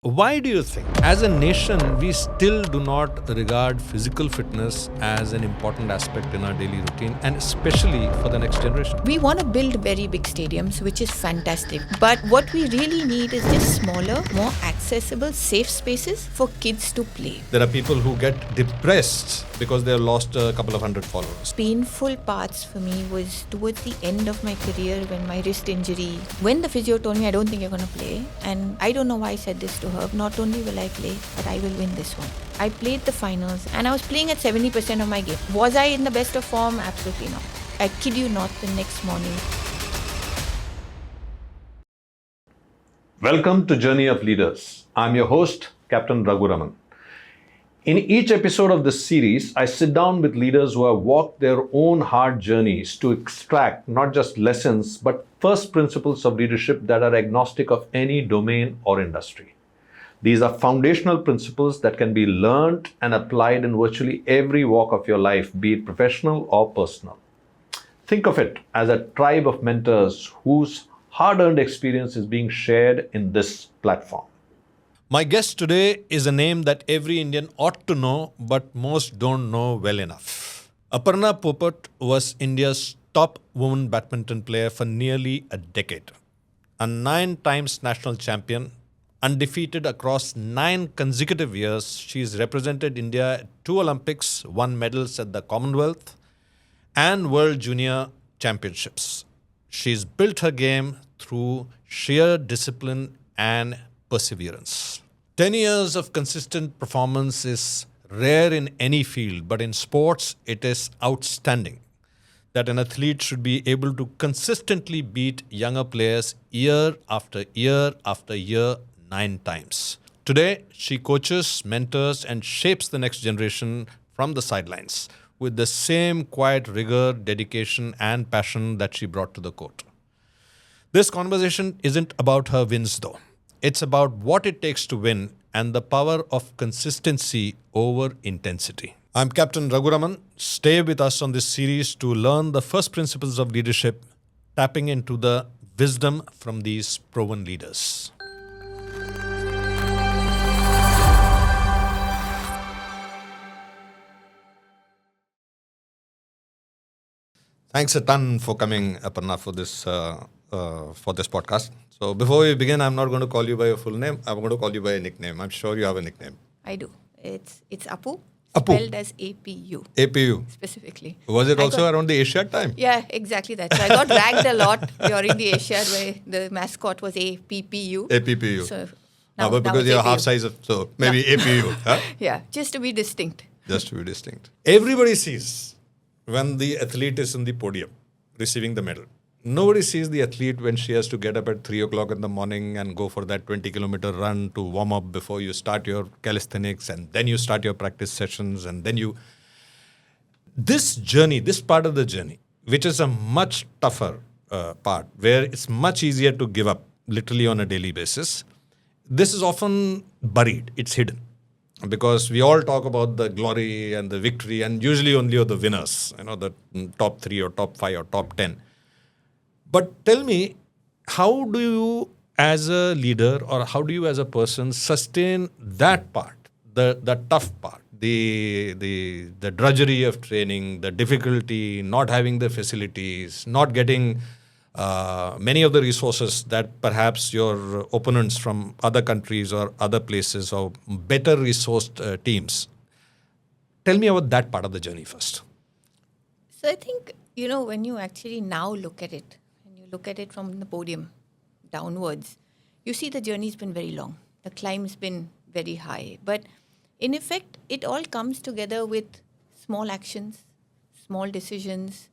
Why do you think, as a nation, we still do not regard physical fitness as an important aspect in our daily routine, and especially for the next generation? We want to build very big stadiums, which is fantastic. But what we really need is just smaller, more accessible, safe spaces for kids to play. There are people who get depressed because they have lost a couple of hundred followers. Painful parts for me was towards the end of my career when my wrist injury, when the physio told me, I don't think you're going to play. And I don't know why I said this to her. Not only will I play, but I will win this one. I played the finals and I was playing at 70% of my game. Was I in the best of form? Absolutely not. I kid you not, the next morning. Welcome to Journey of Leaders. I'm your host, Captain Raghuraman. In each episode of this series, I sit down with leaders who have walked their own hard journeys to extract not just lessons, but first principles of leadership that are agnostic of any domain or industry. These are foundational principles that can be learned and applied in virtually every walk of your life, be it professional or personal. Think of it as a tribe of mentors whose hard-earned experience is being shared in this platform. My guest today is a name that every Indian ought to know, but most don't know well enough. Aparna Popat was India's top women badminton player for nearly a decade. A 9 times national champion, undefeated across 9 consecutive years, she's represented India at 2 Olympics, won medals at the Commonwealth and World Junior Championships. She's built her game through sheer discipline and perseverance. 10 years of consistent performance is rare in any field, but in sports, it is outstanding that an athlete should be able to consistently beat younger players year after year after year 9 times. Today, she coaches, mentors, and shapes the next generation from the sidelines with the same quiet rigor, dedication, and passion that she brought to the court. This conversation isn't about her wins, though. It's about what it takes to win and the power of consistency over intensity. I'm Captain Raghuraman. Stay with us on this series to learn the first principles of leadership, tapping into the wisdom from these proven leaders. Thanks a ton for coming, Aparna, for this podcast. So before we begin, I'm not going to call you by your full name. I'm going to call you by a nickname. I'm sure you have a nickname. I do. It's Apu, Apu. spelled as APU. APU. Specifically. Was it also around the Asiad time? Yeah, exactly that. So I got dragged a lot during the Asiad where the mascot was APPU. APPU. So but because it's you're APU. half size of, so maybe APU. Huh? Yeah, just to be distinct. Just to be distinct. Everybody sees when the athlete is in the podium receiving the medal. Nobody sees the athlete when she has to get up at 3 o'clock in the morning and go for that 20-kilometer run to warm up before you start your calisthenics, and then you start your practice sessions, and then you... This journey, this part of the journey, which is a much tougher part, where it's much easier to give up literally on a daily basis, this is often buried, it's hidden. Because we all talk about the glory and the victory, and usually only of the winners, the top 3 or top 5 or top 10. But tell me, how do you as a leader or how do you as a person sustain that part, the tough part, the drudgery of training, the difficulty, not having the facilities, not getting many of the resources that perhaps your opponents from other countries or other places or better resourced teams. Tell me about that part of the journey first. So I think, when you actually now look at it, look at it from the podium downwards, you see the journey's been very long. The climb's been very high. But in effect, it all comes together with small actions, small decisions,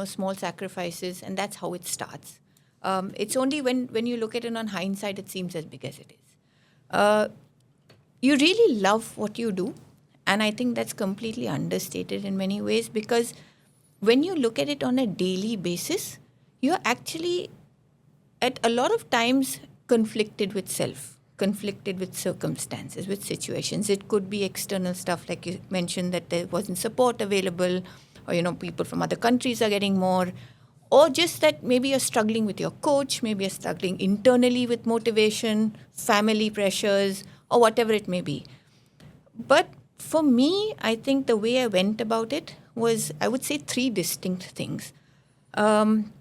small sacrifices, and that's how it starts. It's only when you look at it on hindsight, it seems as big as it is. You really love what you do, and I think that's completely understated in many ways, because when you look at it on a daily basis, you're actually, at a lot of times, conflicted with self, conflicted with circumstances, with situations. It could be external stuff, like you mentioned, that there wasn't support available, or, people from other countries are getting more. or just that maybe you're struggling with your coach, maybe you're struggling internally with motivation, family pressures, or whatever it may be. But for me, I think the way I went about it was, I would say, three distinct things. One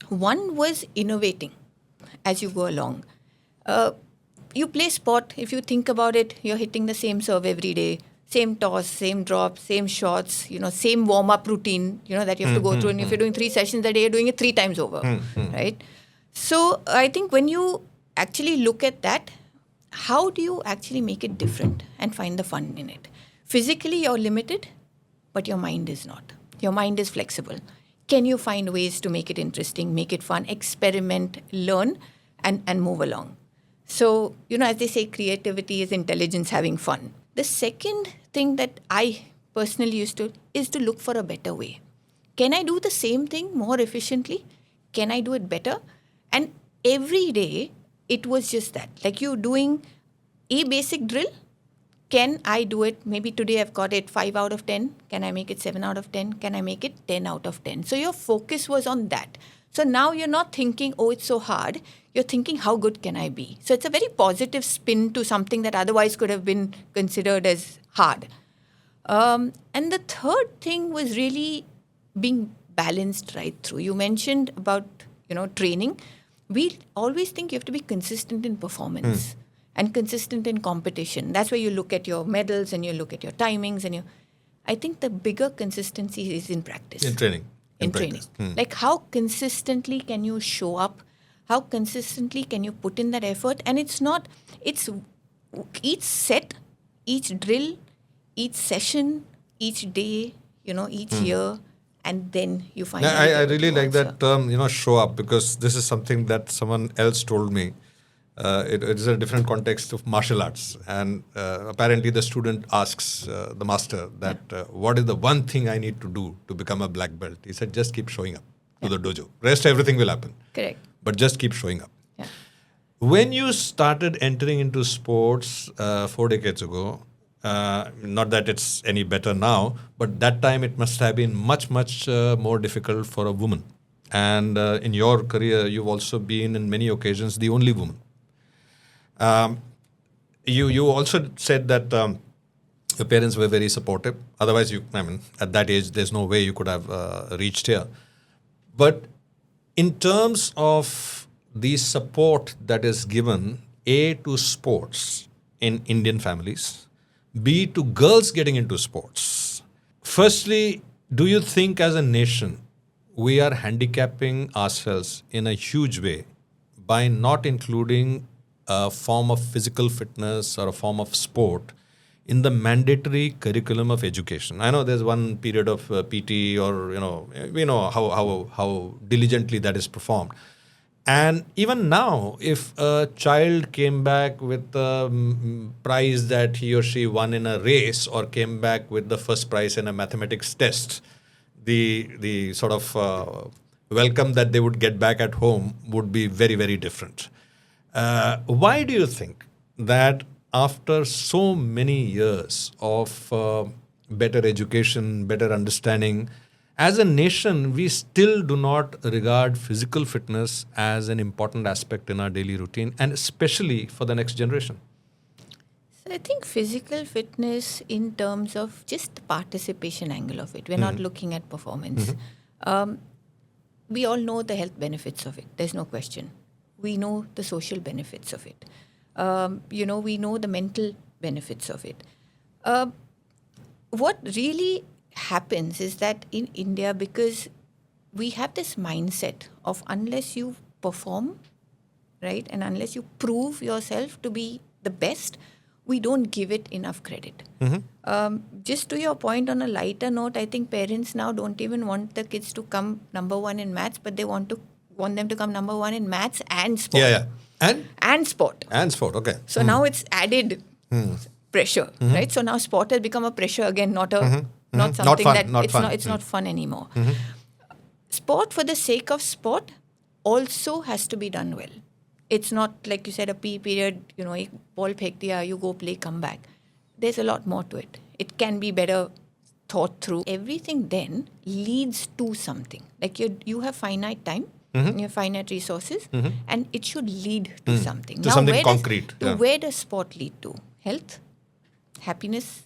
was innovating as you go along. You play sport, if you think about it, you're hitting the same serve every day, same toss, same drop, same shots, same warm-up routine, that you have to go through. And if you're doing 3 sessions a day, you're doing it 3 times over, right? So I think when you actually look at that, how do you actually make it different and find the fun in it? Physically, you're limited, but your mind is not. Your mind is flexible. Can you find ways to make it interesting, make it fun, experiment, learn, and move along? So, as they say, creativity is intelligence having fun. The second thing that I personally used to is to look for a better way. Can I do the same thing more efficiently? Can I do it better? And every day, it was just that. Like you doing a basic drill, can I do it? Maybe today I've got it 5 out of 10. Can I make it 7 out of 10? Can I make it 10 out of 10? So your focus was on that. So now you're not thinking, oh, it's so hard. You're thinking, how good can I be? So it's a very positive spin to something that otherwise could have been considered as hard. And the third thing was really being balanced right through. You mentioned about, training. We always think you have to be consistent in performance and consistent in competition. That's where you look at your medals and you look at your timings. I think the bigger consistency is in practice. In training. In training. Like how consistently can you show up? How consistently can you put in that effort? And it's each set, each drill, each session, each day, each year, and then you find out. I really like that term, show up, because this is something that someone else told me. It is a different context of martial arts. And apparently the student asks the master that, what is the one thing I need to do to become a black belt? He said, just keep showing up to the dojo. Rest, everything will happen. Correct. But just keep showing up. Yeah. When you started entering into sports 4 decades ago, not that it's any better now, but that time it must have been much, much more difficult for a woman. And in your career, you've also been in many occasions the only woman. You also said that your parents were very supportive. Otherwise, at that age, there's no way you could have reached here. But in terms of the support that is given, A, to sports in Indian families, B, to girls getting into sports. Firstly, do you think as a nation, we are handicapping ourselves in a huge way by not including a form of physical fitness or a form of sport in the mandatory curriculum of education? I know there's one period of PT, or we know how diligently that is performed. And even now, if a child came back with a prize that he or she won in a race, or came back with the first prize in a mathematics test, the sort of welcome that they would get back at home would be very, very different. Why do you think that after so many years of better education, better understanding, as a nation, we still do not regard physical fitness as an important aspect in our daily routine, and especially for the next generation? So I think physical fitness in terms of just the participation angle of it, we're not looking at performance. We all know the health benefits of it. There's no question. We know the social benefits of it. We know the mental benefits of it. What really happens is that in India, because we have this mindset of unless you perform, right, and unless you prove yourself to be the best, we don't give it enough credit. Just to your point, on a lighter note, I think parents now don't even want the kids to come number one in maths, but they want them to come number one in maths and sport. And sport. And sport, okay. So now it's added pressure, right? So now sport has become a pressure again, not something it's not fun anymore. Sport for the sake of sport also has to be done well. It's not like you said, a P period, ek ball phek diya, you go play, come back. There's a lot more to it. It can be better thought through. Everything then leads to something. Like you have finite time, you have finite resources, and it should lead to something. To something concrete. Where does sport lead to? Health? Happiness?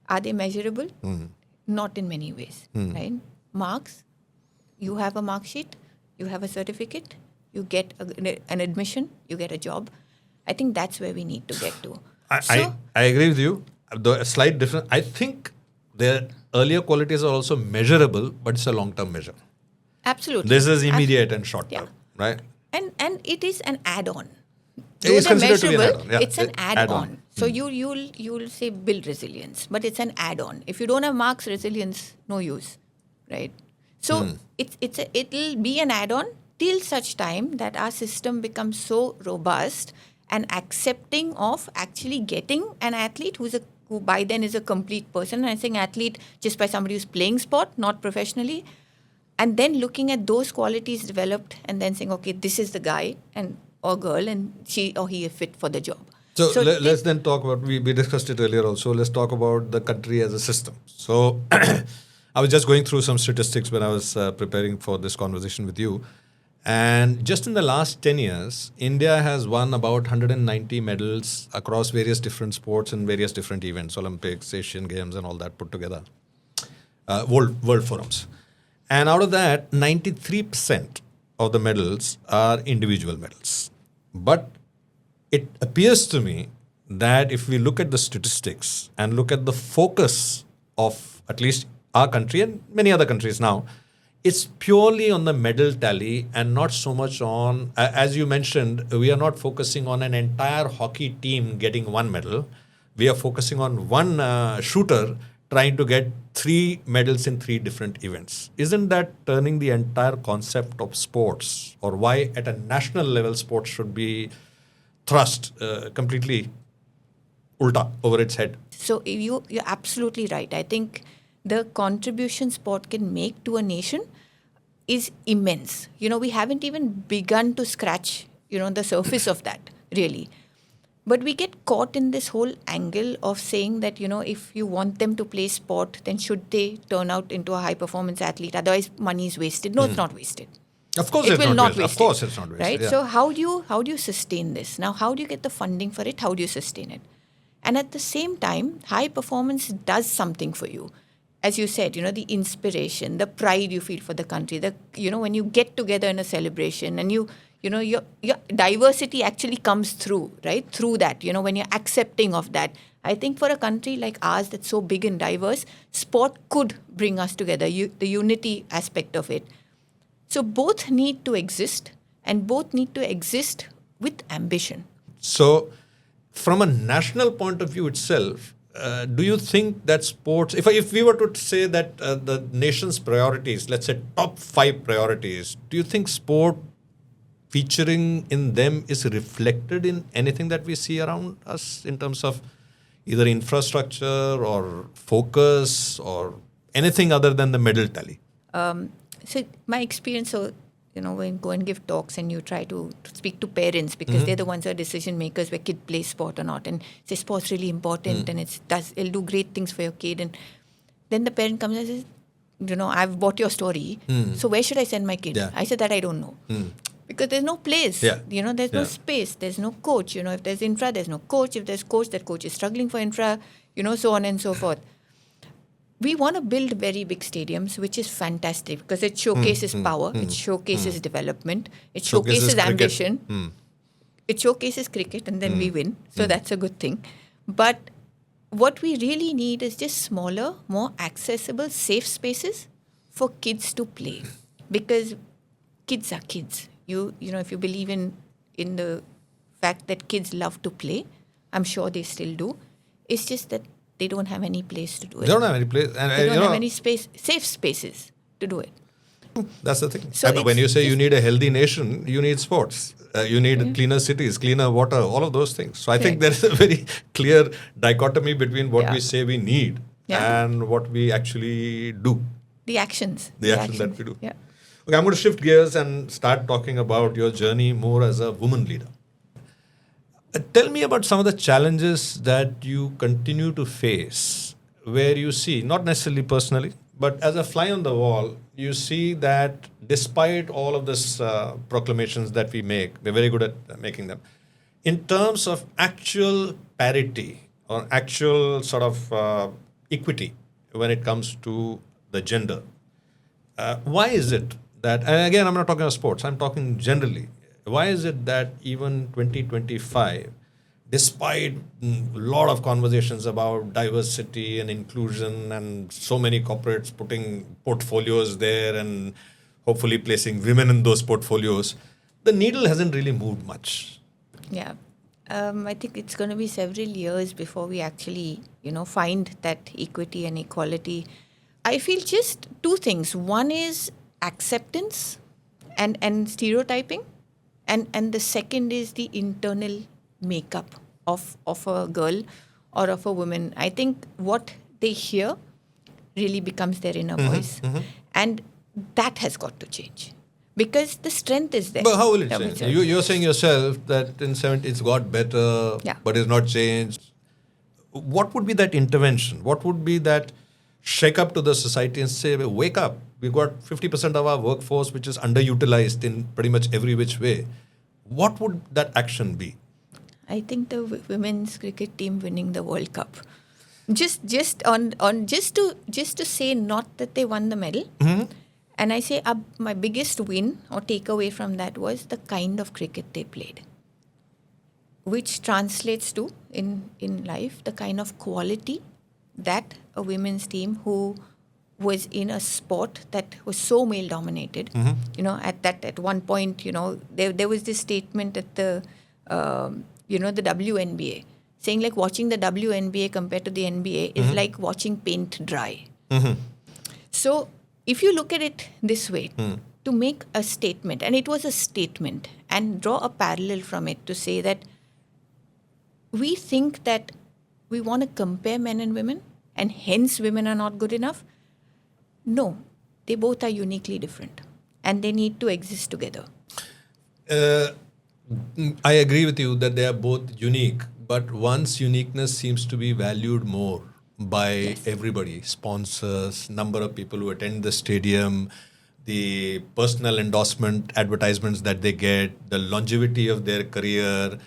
Are they measurable? Not in many ways, right? Marks? You have a mark sheet, you have a certificate, you get an admission, you get a job. I think that's where we need to get to. I agree with you. The slight difference. I think the earlier qualities are also measurable, but it's a long-term measure. Absolutely. This is immediate and short-term, right? And it is an add-on. It's Though they're considered to be an measurable, add-on. Yeah, it's an add-on. add-on. So you'll say build resilience, but it's an add-on. If you don't have marks, resilience, no use, right? So it'll be an add-on till such time that our system becomes so robust and accepting of actually getting an athlete who by then is a complete person. And I'm saying athlete just by somebody who's playing sport, not professionally. And then looking at those qualities developed and then saying, okay, this is the guy or girl and she or he is fit for the job. So let's then talk about, we discussed it earlier also, let's talk about the country as a system. So I was just going through some statistics when I was preparing for this conversation with you. And just in the last 10 years, India has won about 190 medals across various different sports and various different events, Olympics, Asian Games and all that put together, world forums. And out of that, 93% of the medals are individual medals. But it appears to me that if we look at the statistics and look at the focus of at least our country and many other countries now, it's purely on the medal tally and not so much on, as you mentioned, we are not focusing on an entire hockey team getting one medal. We are focusing on one shooter trying to get 3 medals in 3 different events. Isn't that turning the entire concept of sports, or why at a national level sports should be thrust completely ulta over its head? So you're absolutely right. I think the contribution sport can make to a nation is immense. We haven't even begun to scratch, the surface of that, really. But we get caught in this whole angle of saying that, if you want them to play sport, then should they turn out into a high-performance athlete? Otherwise, money is wasted. No, it's not wasted. Of course, it's not wasted. Of course, it's not wasted. Right? Yeah. So how do you sustain this? Now, how do you get the funding for it? How do you sustain it? And at the same time, high performance does something for you. As you said, the inspiration, the pride you feel for the country, when you get together in a celebration and your diversity actually comes through, right? Through that, when you're accepting of that. I think for a country like ours that's so big and diverse, sport could bring us together, the unity aspect of it. So both need to exist and both need to exist with ambition. So from a national point of view itself, do you think that sports, if we were to say that the nation's priorities, let's say top 5 priorities, do you think sport featuring in them is reflected in anything that we see around us in terms of either infrastructure or focus or anything other than the medal tally? So my experience, when you go and give talks and you try to speak to parents because they're the ones who are decision makers where kid plays sport or not, and say sport's really important and it'll do great things for your kid, and then the parent comes and says, I've bought your story, so where should I send my kid? Yeah. I said that I don't know. Because there's no place, there's no space, there's no coach, if there's infra, there's no coach, if there's coach, that coach is struggling for infra, so on and so forth. We want to build very big stadiums, which is fantastic because it showcases power, it showcases development, it showcases ambition, it showcases cricket, and then we win. So that's a good thing. But what we really need is just smaller, more accessible, safe spaces for kids to play. Because kids are kids. If you believe in the fact that kids love to play, I'm sure they still do. It's just that they don't have any place to do it. They don't have any place. And they don't have any safe spaces to do it. That's the thing. So when you say you need a healthy nation, you need sports. You need cleaner cities, cleaner water, all of those things. So I think there is a very clear dichotomy between what we say we need and what we actually do. The actions. The actions that we do. Yeah. Okay, I'm going to shift gears and start talking about your journey more as a woman leader. Tell me about some of the challenges that you continue to face where you see, not necessarily personally, but as a fly on the wall, you see that despite all of this proclamations that we make, we're very good at making them, in terms of actual parity or actual sort of equity when it comes to the gender, why is it that, and again, I'm not talking about sports, I'm talking generally, why is it that even 2025, despite a lot of conversations about diversity and inclusion and so many corporates putting portfolios there and hopefully placing women in those portfolios, the needle hasn't really moved much? Yeah. I think it's going to be several years before we actually, find that equity and equality. I feel just two things. One is acceptance and stereotyping. And the second is the internal makeup of a girl or of a woman. I think what they hear really becomes their inner voice. And that has got to change. Because the strength is there. But how will it change? You're saying yourself that in 70 it's got better, but it's not changed. What would be that intervention? What would be that shake up to the society and say, wake up, we've got 50% of our workforce which is underutilized in pretty much every which way. What would that action be? I think the women's cricket team winning the World Cup. Just to say not that they won the medal. And I say my biggest win or takeaway from that was the kind of cricket they played, which translates to, in life, the kind of quality that a women's team who was in a sport that was so male dominated, at one point, there was this statement at the WNBA saying like watching the WNBA compared to the NBA is like watching paint dry. So if you look at it this way, to make a statement, and it was a statement, and draw a parallel from it to say that we think that we want to compare men and women, and hence women are not good enough. No, they both are uniquely different, and they need to exist together. I agree with you that they are both unique, but one's uniqueness seems to be valued more by everybody, sponsors, number of people who attend the stadium, the personal endorsement advertisements that they get, the longevity of their career,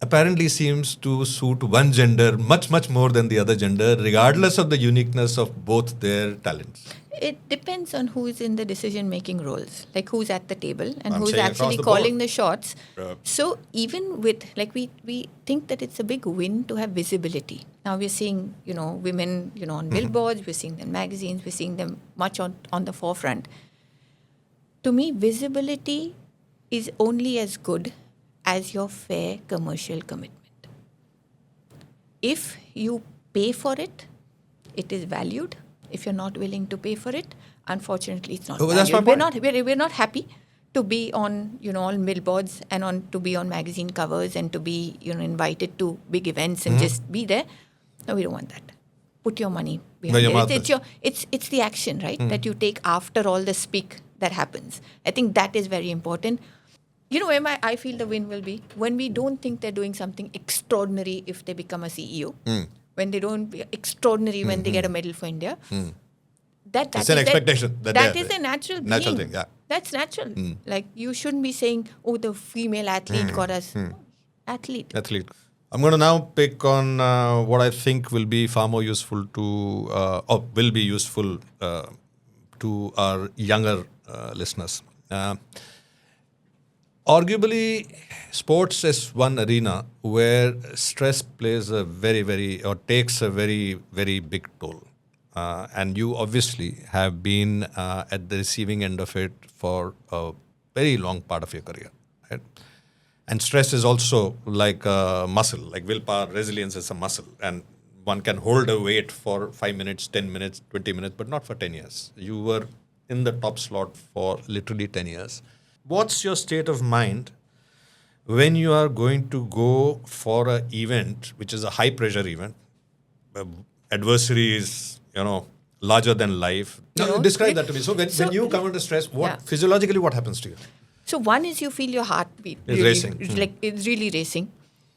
apparently seems to suit one gender much, much more than the other gender, regardless of the uniqueness of both their talents. It depends on who is in the decision-making roles, like who's at the table and I'm who's saying actually across the calling board. the shots. So even with, we think that it's a big win to have visibility. Now we're seeing, women, on billboards, we're seeing them in magazines, we're seeing them much on the forefront. To me, visibility is only as good as your fair commercial commitment. If you pay for it, it is valued. If you're not willing to pay for it, unfortunately, it's not valued. That's my point. We're not happy to be on, on billboards and to be on magazine covers and to be, invited to big events and just be there. No, we don't want that. Put your money behind it. It's the action, right, that you take after all the speak that happens. I think that is very important. Where I feel the win will be when we don't think they're doing something extraordinary if they become a CEO. When they don't be extraordinary when they get a medal for India. It's an expectation. That is a natural thing, yeah. That's natural. Like, you shouldn't be saying, oh, the female athlete got us. Athlete. I'm going to now pick on what I think will be far more useful will be useful to our younger listeners. Arguably, sports is one arena where stress plays a takes a very, very big toll. And you obviously have been at the receiving end of it for a very long part of your career. Right? And stress is also like a muscle, like willpower, resilience is a muscle. And one can hold a weight for 5 minutes, 10 minutes, 20 minutes, but not for 10 years. You were in the top slot for literally 10 years. What's your state of mind when you are going to go for an event, which is a high pressure event? Adversary is, larger than life. Now, describe that to me. So when you come under stress, physiologically what happens to you? So one is you feel your heartbeat. It's racing. It's really racing.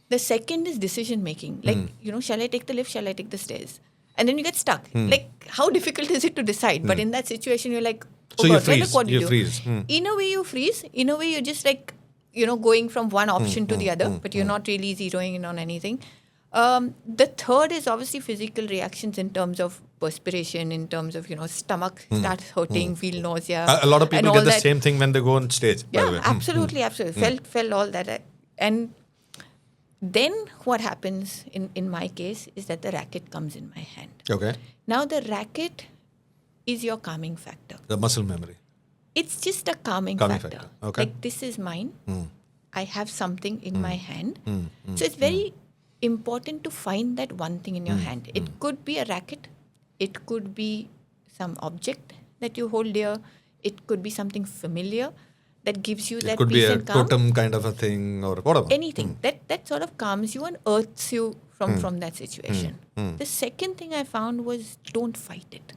The second is decision making. Like, shall I take the lift? Shall I take the stairs? and then you get stuck. Like, how difficult is it to decide? But in that situation, you're like, oh So God, you freeze. look what do You you do. freeze. In a way, you freeze. In a way, you're just like, going from one option to the other, but you're not really zeroing in on anything. The third is obviously physical reactions in terms of perspiration, in terms of, stomach starts hurting, feel nausea. A lot of and people all get the that. same thing when they go on stage, by the Yeah, way. absolutely. Felt all that. And then what happens in my case is that the racket comes in my hand. Okay. Now the racket is your calming factor. The muscle memory. It's just a calming factor. Okay. Like, this is mine. I have something in my hand. So it's very important to find that one thing in your hand. It could be a racket. It could be some object that you hold dear. It could be something familiar that gives you It that could be peace a and calm. totem kind of a thing or whatever. Anything that sort of calms you and earths you from that situation. The second thing I found was, don't fight it.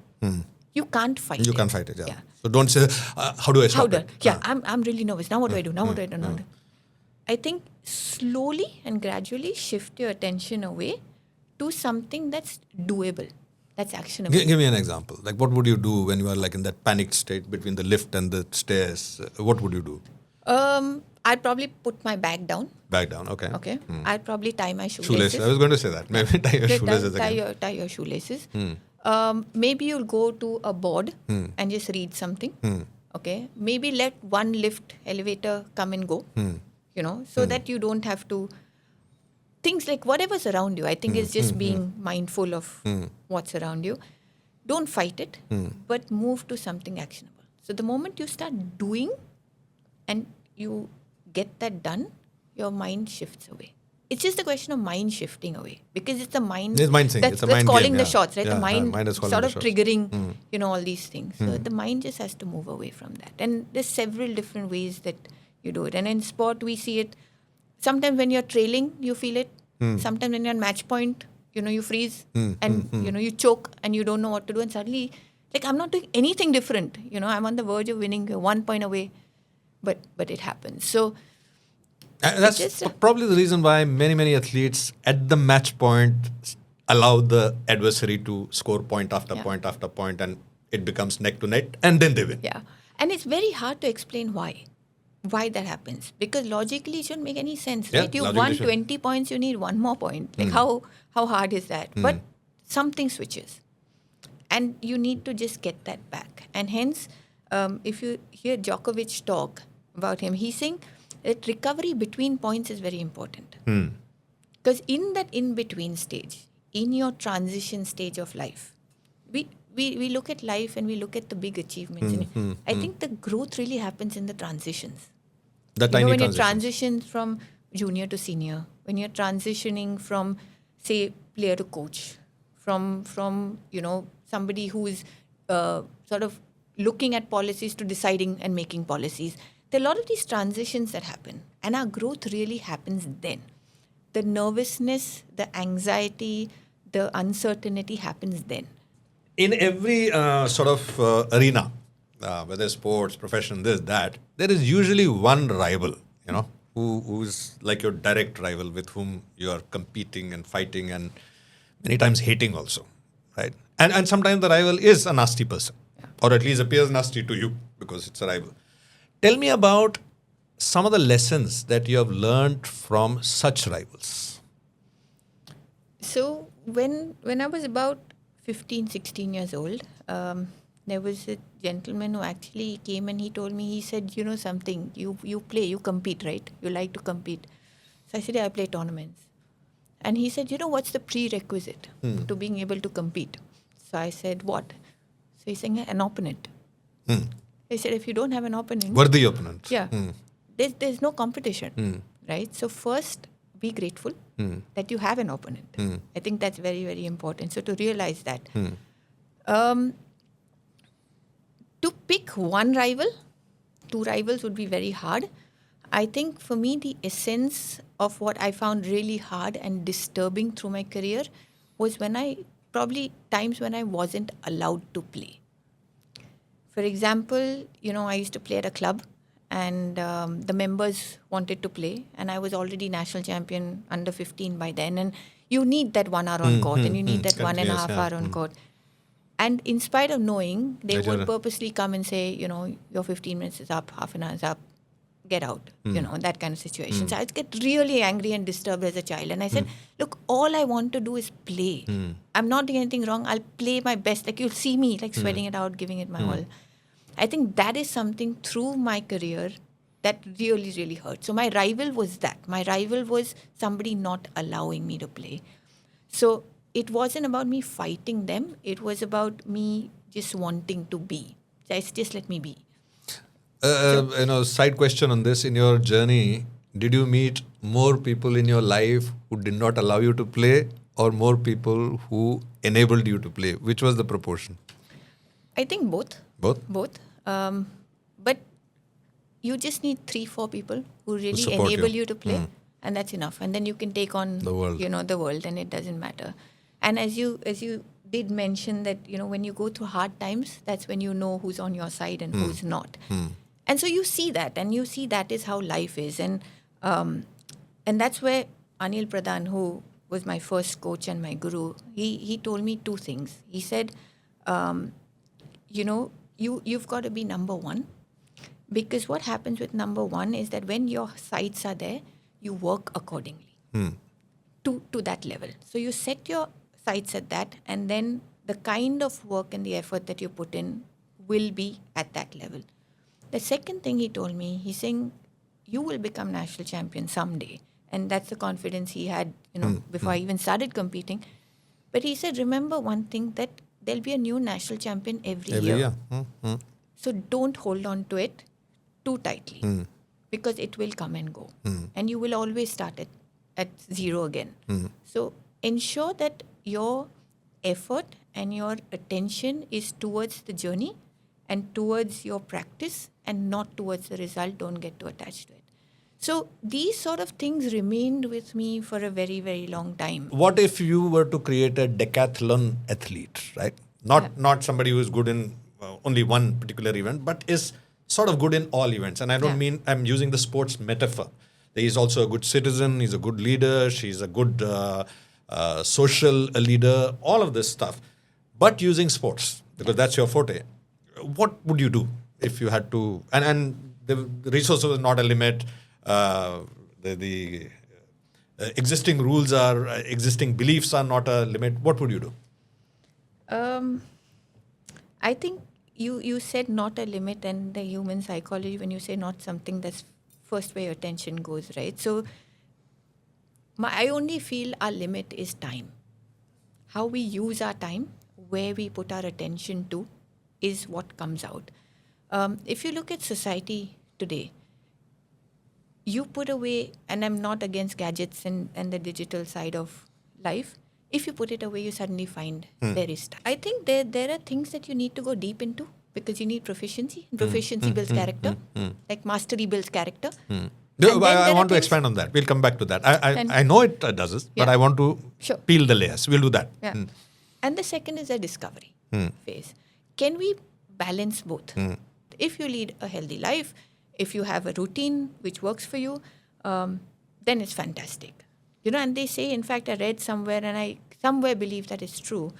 You can't fight it. You can't fight it, yeah. So don't say, how do I stop it? Yeah, I'm really nervous. Now what do I do? Now what do I do? I think slowly and gradually shift your attention away to something that's doable, that's actionable. Give me an example. Like, what would you do when you are like in that panicked state between the lift and the stairs? What would you do? I'd probably put my bag down. Back down, okay. Okay. I'd probably tie my shoelaces. Shoelaces. I was going to say that. Maybe tie your shoelaces again. Tie your shoelaces. Maybe you'll go to a board and just read something. Okay. Maybe let one lift elevator come and go. So that you don't have to. Things like whatever's around you, I think is just being mindful of what's around you. Don't fight it, but move to something actionable. So the moment you start doing and you get that done, your mind shifts away. It's just a question of mind shifting away, because it's the mind, It's mind thing. that's, It's a that's mind calling game, the yeah. shots, right? Yeah, The mind, mind is calling sort the of shots. triggering, all these things. So the mind just has to move away from that. And there's several different ways that you do it. And in sport, we see it. Sometimes when you're trailing, you feel it. Sometimes when you're on match point, you freeze and, you choke and you don't know what to do. And suddenly, like, I'm not doing anything different. I'm on the verge of winning, 1 point away. But it happens. So That's just probably the reason why many athletes at the match point allow the adversary to score point after point after point, and it becomes neck to neck, and then they win. yeah. And it's very hard to explain why that happens. Because logically, it shouldn't make any sense, Yeah, right? You logically won should. 20 points, you need one more point. Like, how hard is that? But something switches. And you need to just get that back. And hence, if you hear Djokovic talk about him, he's saying that recovery between points is very important. Because in that in-between stage, in your transition stage of life, we look at life and we look at the big achievements. I think the growth really happens in the transitions. The tiny When you transitions. transition from junior to senior, when you're transitioning from, say, player to coach, from somebody who is sort of looking at policies to deciding and making policies. There are a lot of these transitions that happen, and our growth really happens then. The nervousness, the anxiety, the uncertainty happens then. In every sort of arena, whether sports, profession, this, that, there is usually one rival, who's like your direct rival with whom you are competing and fighting and many times hating also, right? And sometimes the rival is a nasty person, or at least appears nasty to you because it's a rival. Tell me about some of the lessons that you have learned from such rivals. So when I was about 15, 16 years old, there was a gentleman who actually came and he told me, he said, something, you play, you compete, right? You like to compete. So I said, yeah, I play tournaments. And he said, what's the prerequisite to being able to compete? So I said, what? So he's saying, an opponent. He said, if you don't have an opponent. Worthy opponent. Yeah. There's no competition, right? So first, be grateful that you have an opponent. I think that's very, very important. So to realize that. To pick one rival, two rivals would be very hard. I think for me, the essence of what I found really hard and disturbing through my career was probably times when I wasn't allowed to play. For example, I used to play at a club and the members wanted to play, and I was already national champion under 15 by then. And, you need that 1 hour on court and you need that one and a half Continuous, hour on court. And in spite of knowing, they Major- would purposely come and say, your 15 minutes is up, half an hour is up, get out, that kind of situation. So I'd get really angry and disturbed as a child. And I said, look, all I want to do is play. I'm not doing anything wrong. I'll play my best. Like, you'll see me like sweating it out, giving it my all. I think that is something through my career that really, really hurt. So my rival was that. My rival was somebody not allowing me to play. So it wasn't about me fighting them. It was about me just wanting to be. Just let me be. Side question on this. In your journey, did you meet more people in your life who did not allow you to play or more people who enabled you to play? Which was the proportion? I think both. Both? Both. But you just need 3-4 people who really support enable you. you to play. And that's enough. And then you can take on The world. The world, and it doesn't matter. And as you did mention that, when you go through hard times, that's when you know who's on your side and who's not. And so you see that, and you see that is how life is. And that's where Anil Pradhan, who was my first coach and my guru, he told me 2 things. He said, you've got to be number one, because what happens with number one is that when your sights are there, you work accordingly to that level. So you set your sights at that, and then the kind of work and the effort that you put in will be at that level. The second thing he told me, he's saying, you will become national champion someday. And that's the confidence he had, before I even started competing. But he said, remember one thing, that there'll be a new national champion every year. So don't hold on to it too tightly, because it will come and go. And you will always start at zero again. So ensure that your effort and your attention is towards the journey and towards your practice and not towards the result. Don't get too attached to it. So these sort of things remained with me for a very, very long time. What if you were to create a decathlon athlete, right? Not somebody who is good in only one particular event, but is sort of good in all events. And I don't mean, I'm using the sports metaphor. He's also a good citizen, he's a good leader, she's a good social leader, all of this stuff. But using sports, because that's your forte. What would you do if you had to? And the resources was not a limit. The existing rules are, existing beliefs are not a limit. What would you do? I think you said not a limit, and the human psychology, when you say not something, that's first where your attention goes, right? So I only feel our limit is time. How we use our time, where we put our attention to, is what comes out. If you look at society today, you put away, and I'm not against gadgets and the digital side of life. If you put it away, you suddenly find there is time. I think there are things that you need to go deep into, because you need proficiency. Proficiency builds character, like mastery builds character. I want to expand on that. We'll come back to that. I know it does this, but I want to peel the layers. We'll do that. Yeah. And the second is a discovery phase. Can we balance both? If you lead a healthy life, if you have a routine which works for you, then it's fantastic. And they say, in fact, I read somewhere, and I somewhere believe that it's true.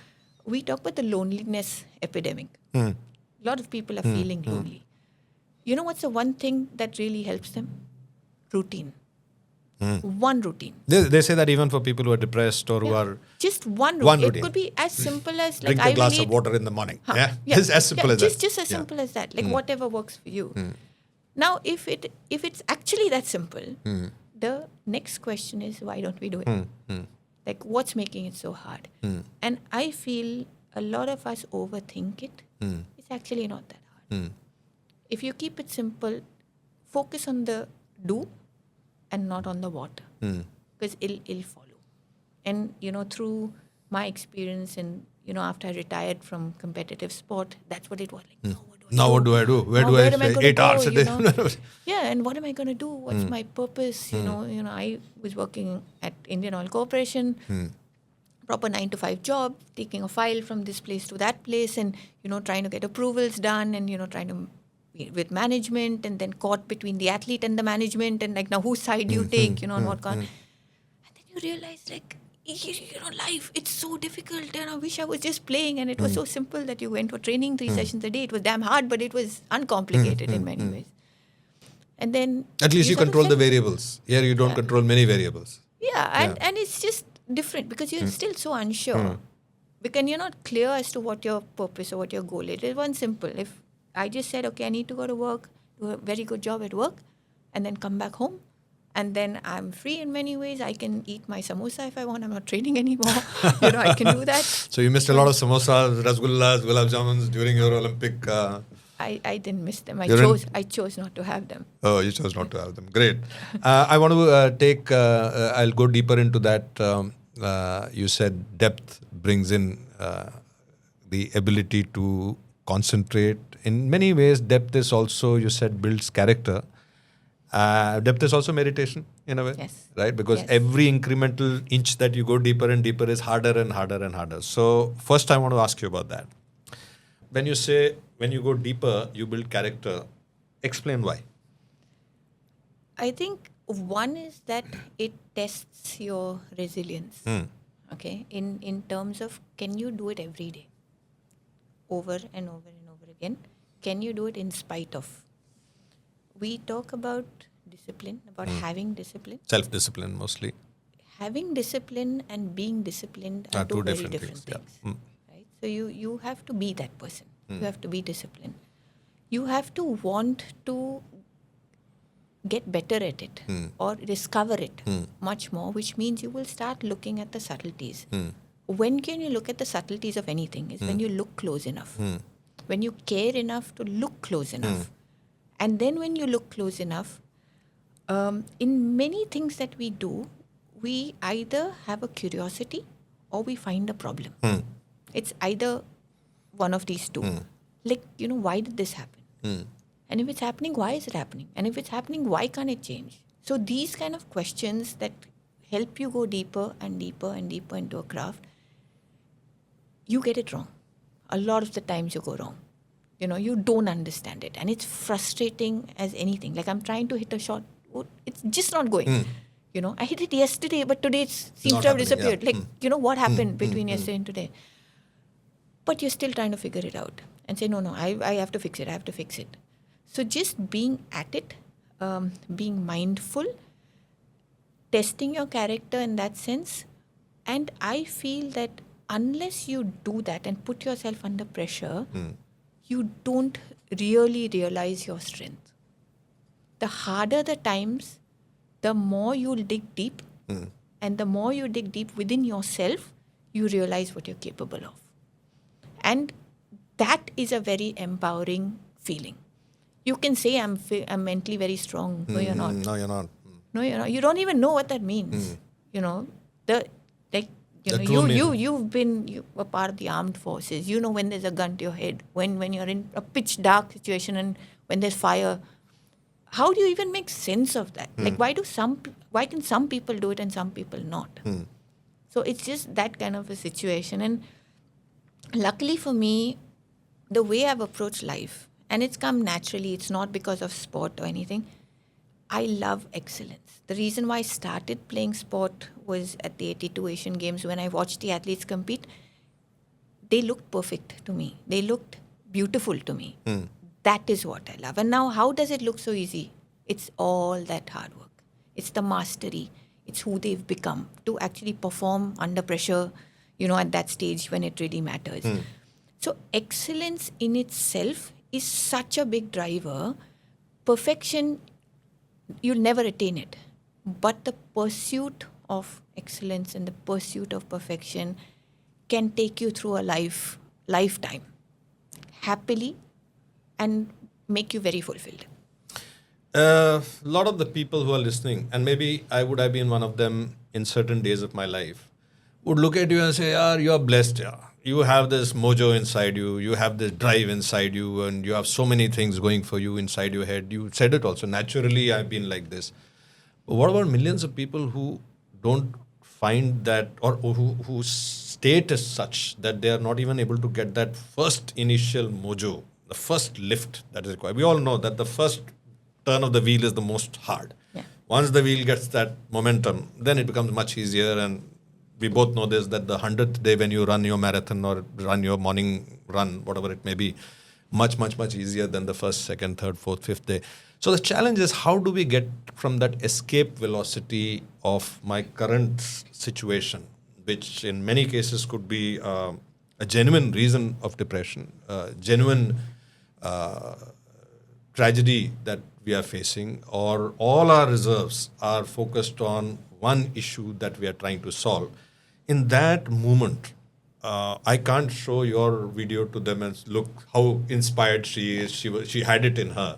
We talk about the loneliness epidemic. A lot of people are feeling lonely. You know what's the one thing that really helps them? Routine. One routine. They say that even for people who are depressed or who are... Just one routine. It could be as simple as... Drink a glass of water in the morning. It's as simple as that. Just as simple as that. Like whatever works for you. Now, if it's actually that simple, the next question is, why don't we do it? Like, what's making it so hard? And I feel a lot of us overthink it. It's actually not that hard. If you keep it simple, focus on the do and not on the what, because it'll follow. And, through my experience and, after I retired from competitive sport, that's what it was like. Now what do I do? Where do I stay? 8 hours a day? Yeah, and what am I going to do? What's my purpose? I was working at Indian Oil Corporation, proper 9-to-5 job, taking a file from this place to that place, and trying to get approvals done, and trying to with management, and then caught between the athlete and the management, and like, now whose side do you take? And what can't. And then you realize, like, life, it's so difficult, and I wish I was just playing, and it was so simple that you went for training 3 sessions a day. It was damn hard, but it was uncomplicated in many ways. And then At least you sort of control the said- variables. Here you don't control many variables. Yeah, and it's just different because you're still so unsure. Because you're not clear as to what your purpose or what your goal is. It was simple. If I just said, okay, I need to go to work, do a very good job at work, and then come back home, and then I'm free in many ways. I can eat my samosa if I want. I'm not training anymore. I can do that. So you missed a lot of samosas, rasgullas, gulab jamuns during your Olympic. I didn't miss them. I You're chose not to have them. Oh, you chose not to have them. Great. I want to I'll go deeper into that. You said depth brings in the ability to concentrate. In many ways, depth is also, you said, builds character. Depth is also meditation in a way, Yes. right? Because Yes. every incremental inch that you go deeper and deeper is harder and harder and harder. So first I want to ask you about that. When you say, when you go deeper, you build character, explain why. I think one is that it tests your resilience. Okay, in terms of, can you do it every day, over and over and over again? Can you do it in spite of? We talk about discipline, about having discipline. Self-discipline mostly. Having discipline and being disciplined are two very different things. Yeah. Right? So you have to be that person. You have to be disciplined. You have to want to get better at it or discover it much more, which means you will start looking at the subtleties. When can you look at the subtleties of anything? Is when you look close enough. When you care enough to look close enough. And then when you look close enough, in many things that we do, we either have a curiosity or we find a problem. It's either one of these two. Like, why did this happen? And if it's happening, why is it happening? And if it's happening, why can't it change? So these kind of questions that help you go deeper and deeper and deeper into a craft, you get it wrong. A lot of the times you go wrong. You don't understand it. And it's frustrating as anything. Like, I'm trying to hit a shot. It's just not going. I hit it yesterday, but today it seems Not to have happening, disappeared. yeah. Like, what happened between yesterday and today? But you're still trying to figure it out and say, no, I have to fix it. I have to fix it. So just being at it, being mindful, testing your character in that sense. And I feel that unless you do that and put yourself under pressure, you don't really realize your strength. The harder the times, the more you'll dig deep. And the more you dig deep within yourself, you realize what you're capable of. And that is a very empowering feeling. You can say, I'm mentally very strong. No, you're not. No, you're not. No, you're not. You don't even know what that means. You've been a part of the armed forces. You know when there's a gun to your head, when you're in a pitch dark situation and when there's fire. How do you even make sense of that? Like, why can some people do it and some people not? So it's just that kind of a situation. And luckily for me, the way I've approached life, and it's come naturally, it's not because of sport or anything, I love excellence. The reason why I started playing sport was at the 82 Asian Games when I watched the athletes compete. They looked perfect to me. They looked beautiful to me. That is what I love. And now, how does it look so easy? It's all that hard work. It's the mastery. It's who they've become to actually perform under pressure, at that stage when it really matters. So excellence in itself is such a big driver. Perfection, you'll never attain it. But the pursuit of excellence and the pursuit of perfection can take you through a lifetime happily and make you very fulfilled. A lot of the people who are listening, and maybe I would have been one of them in certain days of my life, would look at you and say, you're blessed. You have this mojo inside you. You have this drive inside you. And you have so many things going for you inside your head. You said it also. Naturally, I've been like this. But what about millions of people who don't find that, or whose state is such that they are not even able to get that first initial mojo, the first lift that is required? We all know that the first turn of the wheel is the most hard. Yeah. Once the wheel gets that momentum, then it becomes much easier and we both know this, that the 100th day when you run your marathon or run your morning run, whatever it may be, much, much, much easier than the first, second, third, fourth, fifth day. So the challenge is, how do we get from that escape velocity of my current situation, which in many cases could be a genuine reason of depression, genuine tragedy that we are facing, or all our reserves are focused on one issue that we are trying to solve. In that moment, I can't show your video to them and look how inspired she is. She had it in her.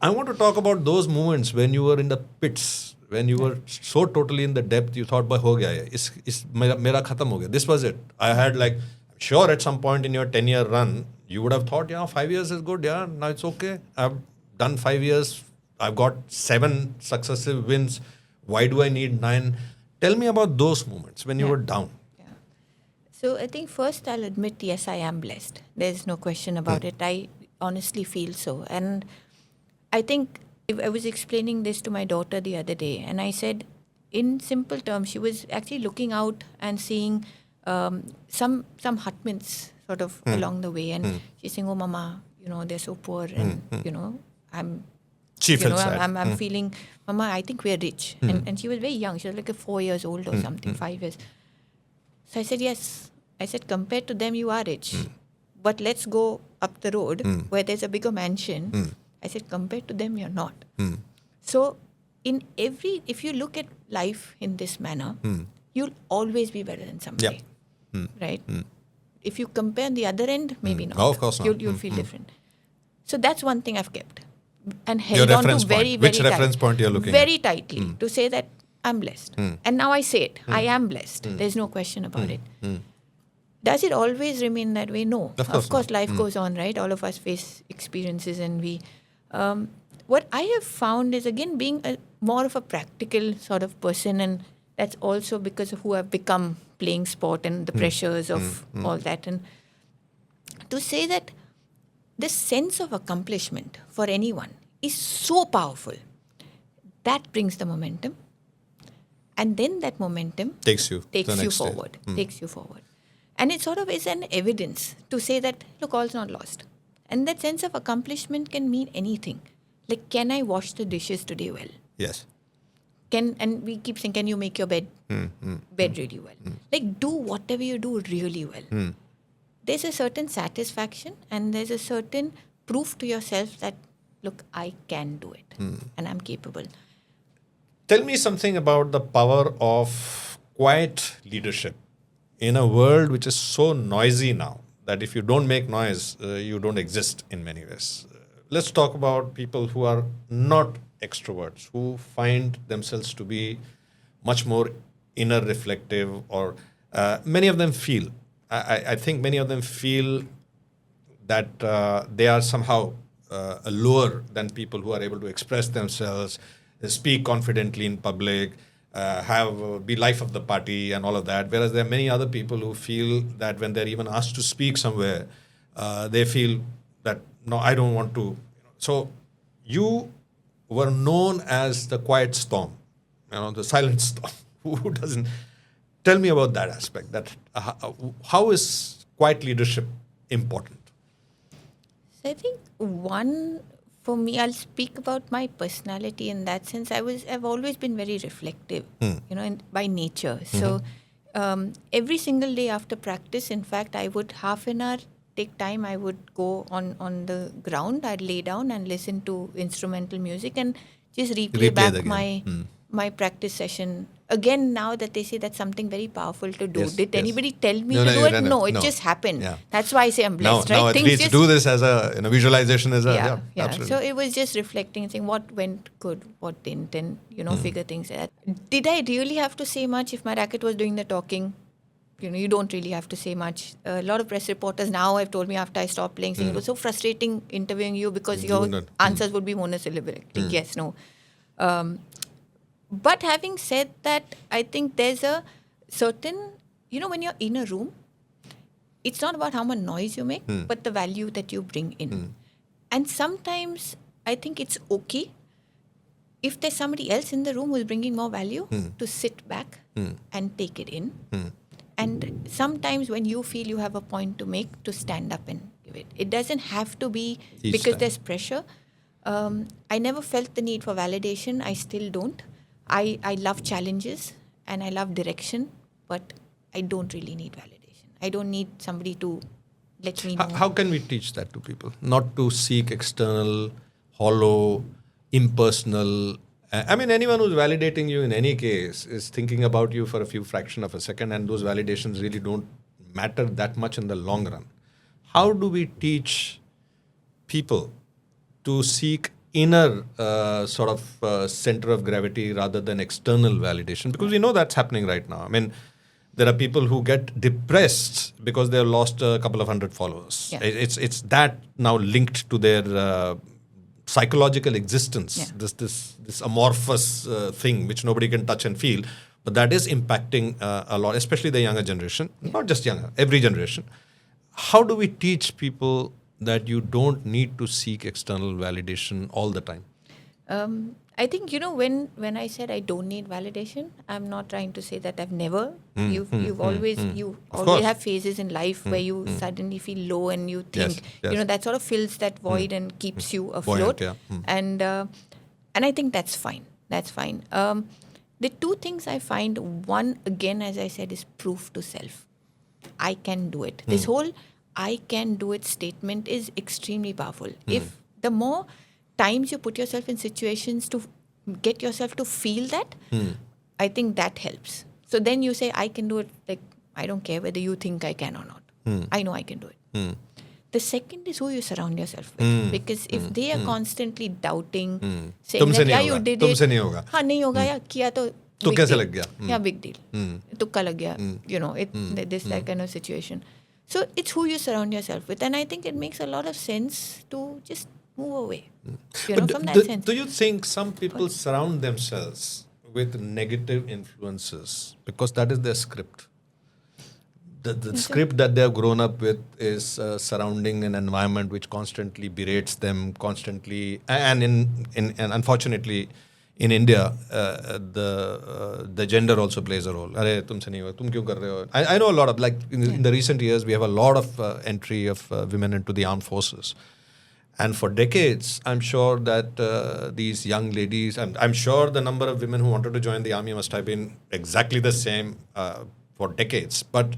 I want to talk about those moments when you were in the pits, when you were so totally in the depth, you thought, "Bhai, ho gaya hai. Mera khatam ho gaya. This was it." I had I'm sure at some point in your 10-year run, you would have thought, yeah, 5 years is good. Yeah, now it's okay. I've done 5 years. I've got 7 successive wins. Why do I need 9? Tell me about those moments when you were down. Yeah. So I think first I'll admit, yes, I am blessed. There's no question about it. I honestly feel so. And I think I was explaining this to my daughter the other day, and I said, in simple terms, she was actually looking out and seeing some hutments sort of along the way, and she's saying, "Oh, Mama, they're so poor, and I'm." She felt sad. I'm feeling, "Mama, I think we're rich." And she was very young. She was like 4 years old or something, 5 years. So I said, yes. I said, compared to them, you are rich. But let's go up the road where there's a bigger mansion. I said, compared to them, you're not. So if you look at life in this manner, you'll always be better than somebody. Right? If you compare on the other end, maybe not. Oh, of course not. You'll feel different. So that's one thing I've kept. And Your held on to reference very, point. very Which reference point you're looking very at? tightly to say that I'm blessed. And now I say it. I am blessed. There's no question about it. Does it always remain that way? No. Of course, life goes on, right? All of us face experiences, and we... what I have found is, again, being more of a practical sort of person, and that's also because of who I've become playing sport and the pressures of all that. And to say that this sense of accomplishment for anyone is so powerful, that brings the momentum. And then that momentum takes you forward. Takes you forward. And it sort of is an evidence to say that, look, all's not lost. And that sense of accomplishment can mean anything. Like, can I wash the dishes today well? Yes. And we keep saying, can you make your bed really well? Like, do whatever you do really well. There's a certain satisfaction, and there's a certain proof to yourself that, look, I can do it and I'm capable. Tell me something about the power of quiet leadership in a world which is so noisy now that if you don't make noise, you don't exist in many ways. Let's talk about people who are not extroverts, who find themselves to be much more inner reflective, or many of them feel. I think many of them feel that they are somehow lower than people who are able to express themselves, speak confidently in public, be life of the party and all of that. Whereas there are many other people who feel that when they're even asked to speak somewhere, they feel that, no, I don't want to. So you were known as the quiet storm, the silent storm. Who doesn't? Tell me about that aspect. That how is quiet leadership important? So I think one, for me, I'll speak about my personality in that sense. I've always been very reflective, by nature. So every single day after practice, in fact, I would half an hour take time. I would go on the ground. I'd lay down and listen to instrumental music and just replay back my practice session. Again, now that they say that's something very powerful to do. Yes, Did yes. anybody tell me to do it? No, it just happened. Yeah. That's why I say I'm blessed, Now right? athletes do this as a visualization as yeah. Absolutely. So it was just reflecting and saying what went good, what didn't, and figure things out. Did I really have to say much if my racket was doing the talking? You don't really have to say much. A lot of press reporters now have told me after I stopped playing, saying it was so frustrating interviewing you because your answers would be monosyllabic. Yes, no. But having said that, I think there's a certain, when you're in a room, it's not about how much noise you make, but the value that you bring in. And sometimes I think it's okay if there's somebody else in the room who's bringing more value, to sit back and take it in. And sometimes when you feel you have a point to make, to stand up and give it. It doesn't have to be Each because time. there's pressure. I never felt the need for validation. I still don't. I love challenges and I love direction, but I don't really need validation. I don't need somebody to let me know. How can we teach that to people? Not to seek external, hollow, impersonal. I mean, anyone who's validating you in any case is thinking about you for a few fraction of a second, and those validations really don't matter that much in the long run. How do we teach people to seek inner center of gravity rather than external validation? Because we know that's happening right now. I mean, there are people who get depressed because they have lost a couple of hundred followers. Yeah. It's that now linked to their psychological existence. Yeah. This amorphous thing which nobody can touch and feel, but that is impacting a lot, especially the younger generation. Not just younger, every generation. How do we teach people that you don't need to seek external validation all the time? I think, when I said I don't need validation, I'm not trying to say that I've never. You always course. have phases in life where you suddenly feel low and you Yes, think, yes. that sort of fills that void and keeps you afloat. Buoyant, yeah. And I think that's fine. That's fine. The two things I find, one, again, as I said, is proof to self. I can do it. This whole I can do it statement is extremely powerful. If the more times you put yourself in situations to get yourself to feel that, I think that helps. So then you say, I can do it. Like, I don't care whether you think I can or not. I know I can do it. The second is who you surround yourself with. Because if they are constantly doubting, saying तुमसे that, नहीं yeah, होगा, you did तुमसे it. नहीं होगा. हाँ, नहीं होगा, या किया तो तो big कैसे deal. लग गया? Yeah, big deal. तुक्का लग गया. That kind of situation. So it's who you surround yourself with. And I think it makes a lot of sense to just move away. But From that sense. do you think some people surround themselves with negative influences because that is their script? The script that they have grown up with is surrounding an environment which constantly berates them, and unfortunately, in India, the gender also plays a role. Arey, tumse nahi hua, tum kyun kar rahe ho? I know a lot of, like in the recent years, we have a lot of entry of women into the armed forces. And for decades, I'm sure that these young ladies, I'm sure the number of women who wanted to join the army must have been exactly the same for decades. But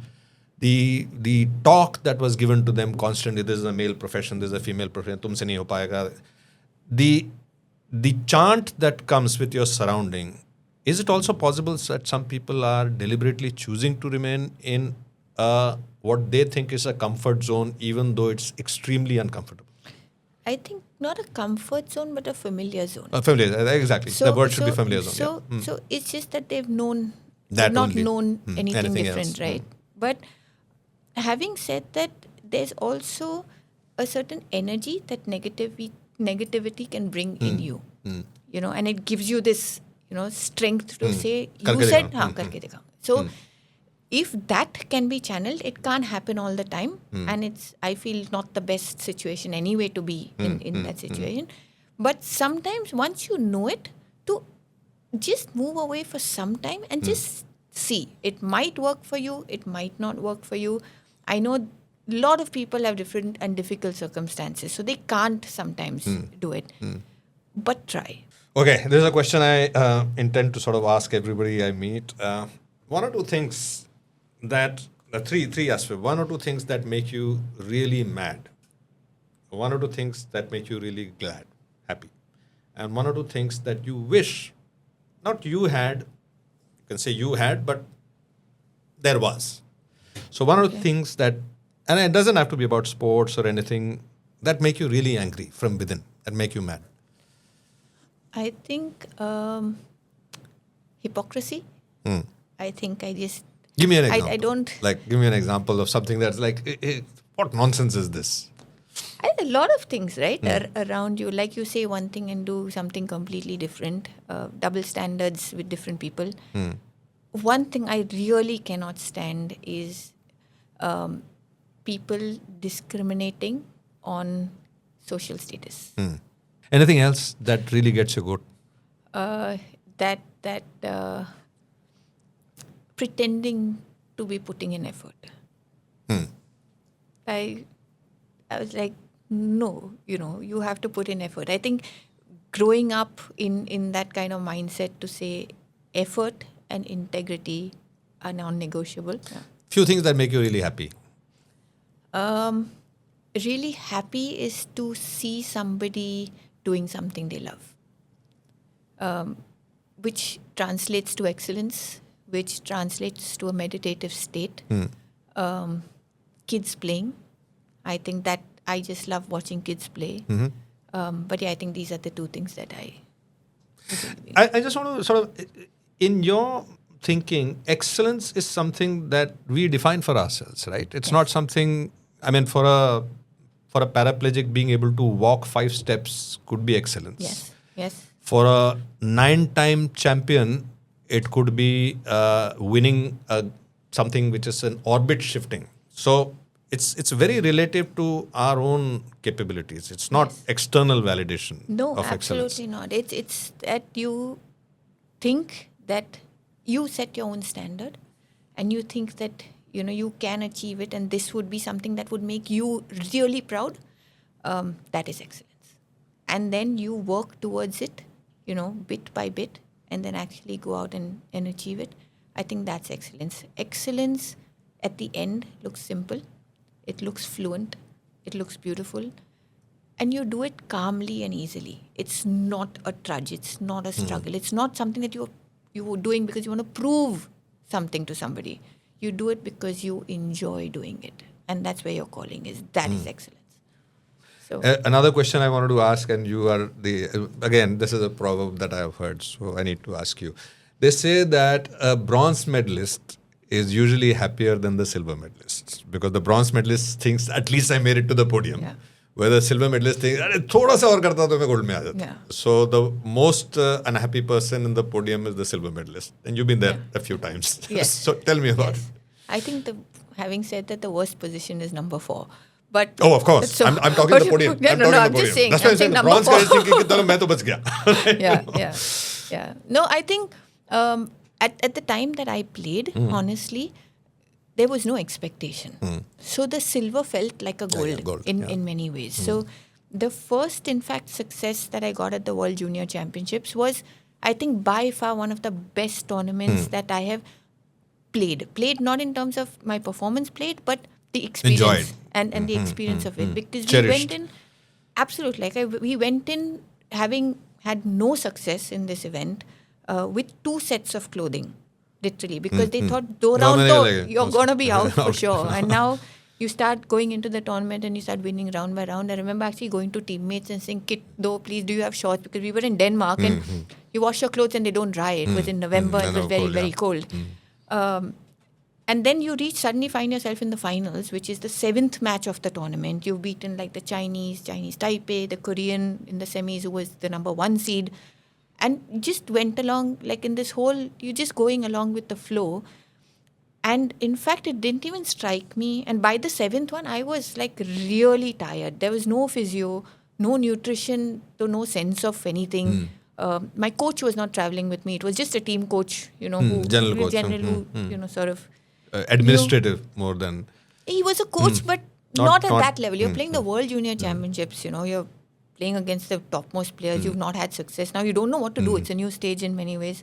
the talk that was given to them constantly, this is a male profession, this is a female profession, tumse nahi ho payega. The chant that comes with your surrounding, is it also possible that some people are deliberately choosing to remain in what they think is a comfort zone, even though it's extremely uncomfortable? I think not a comfort zone, but a familiar zone. Familiar, exactly. The word should be familiar zone. So it's just that they've known, That not only. known anything different, else. right? But having said that, there's also a certain energy that negativity can bring in you, and it gives you this, strength to say, you Karke said, dikhao. हाँ, करके दिखाओ. So if that can be channeled, it can't happen all the time. And it's, I feel, not the best situation anyway to be in that situation. But sometimes once you know it, to just move away for some time and just see. It might work for you, it might not work for you. I know a lot of people have different and difficult circumstances, so they can't sometimes do it. But try. Okay, there's a question I intend to sort of ask everybody I meet. One or two things that, three aspects. One or two things that make you really mad. One or two things that make you really glad, happy. And one or two things that you wish, not you had, you can say you had, but there was. So one of the things that, and it doesn't have to be about sports or anything, that make you really angry from within, that make you mad. I think hypocrisy. I think I just... Give me an example. I don't... Like, give me an example of something that's like, what nonsense is this? A lot of things, right, are around you. Like you say one thing and do something completely different. Double standards with different people. One thing I really cannot stand is people discriminating on social status. Anything else that really gets you good? that pretending to be putting in effort. I was like, no, you have to put in effort. I think growing up in that kind of mindset to say effort and integrity are non-negotiable. Yeah. Few things that make you really happy. Really happy is to see somebody doing something they love, which translates to excellence, which translates to a meditative state. Kids playing. I think that I just love watching kids play. But yeah, I think these are the two things that I just want to sort of, in your thinking, excellence is something that we define for ourselves, right? It's not something, I mean, for a paraplegic, being able to walk 5 steps could be excellence. Yes. For a 9-time champion, it could be winning something which is an orbit shifting. So it's very relative to our own capabilities. It's not external validation of excellence. Absolutely not. It's that you think that you set your own standard and you think that you can achieve it and this would be something that would make you really proud. That is excellence. And then you work towards it, bit by bit, and then actually go out and achieve it. I think that's excellence. Excellence at the end looks simple. It looks fluent. It looks beautiful. And you do it calmly and easily. It's not a trudge. It's not a struggle. It's not something that you're doing because you want to prove something to somebody. You do it because you enjoy doing it. And that's where your calling is. That is excellence. So another question I wanted to ask, and you are again, this is a proverb that I have heard, so I need to ask you. They say that a bronze medalist is usually happier than the silver medalist because the bronze medalist thinks, at least I made it to the podium. Yeah. Where the silver medalist thinks, thoda sa aur karta to main gold mein aa jata. Yeah. So the most unhappy person in the podium is the silver medalist. And you've been there a few times. Yes. So tell me about it. I think having said that, the worst position is number 4. But Oh, of course. so- I'm talking the podium. I'm just saying. That's why I'm saying the number bronze guy is 4. thinking कि चलो मैं तो बच गया. Yeah. No, I think at the time that I played, honestly, there was no expectation. So the silver felt like a gold, in many ways. So the first, in fact, success that I got at the World Junior Championships was, I think, by far one of the best tournaments that I have played. Played not in terms of my performance played, but the experience and the experience of it. Because Cherished. we went in, absolutely, we went in having had no success in this event with 2 sets of clothing. Literally, because they thought, you're going to be out for sure. And now you start going into the tournament and you start winning round by round. I remember actually going to teammates and saying, kit, though, please, do you have shorts? Because we were in Denmark and you wash your clothes and they don't dry. It was in November. It was very, very cold. And then you suddenly find yourself in the finals, which is the 7th match of the tournament. You've beaten like the Chinese Taipei, the Korean in the semis, who was the number 1 seed. And just went along like in this whole, you're just going along with the flow. And in fact, it didn't even strike me. And by the 7th one, I was like really tired. There was no physio, no nutrition, so no sense of anything. My coach was not traveling with me. It was just a team coach, General coach. Sort of. Administrative more than. He was a coach, but not at that level. You're playing the World Junior Championships, you're playing against the topmost players. You've not had success. Now you don't know what to do. It's a new stage in many ways.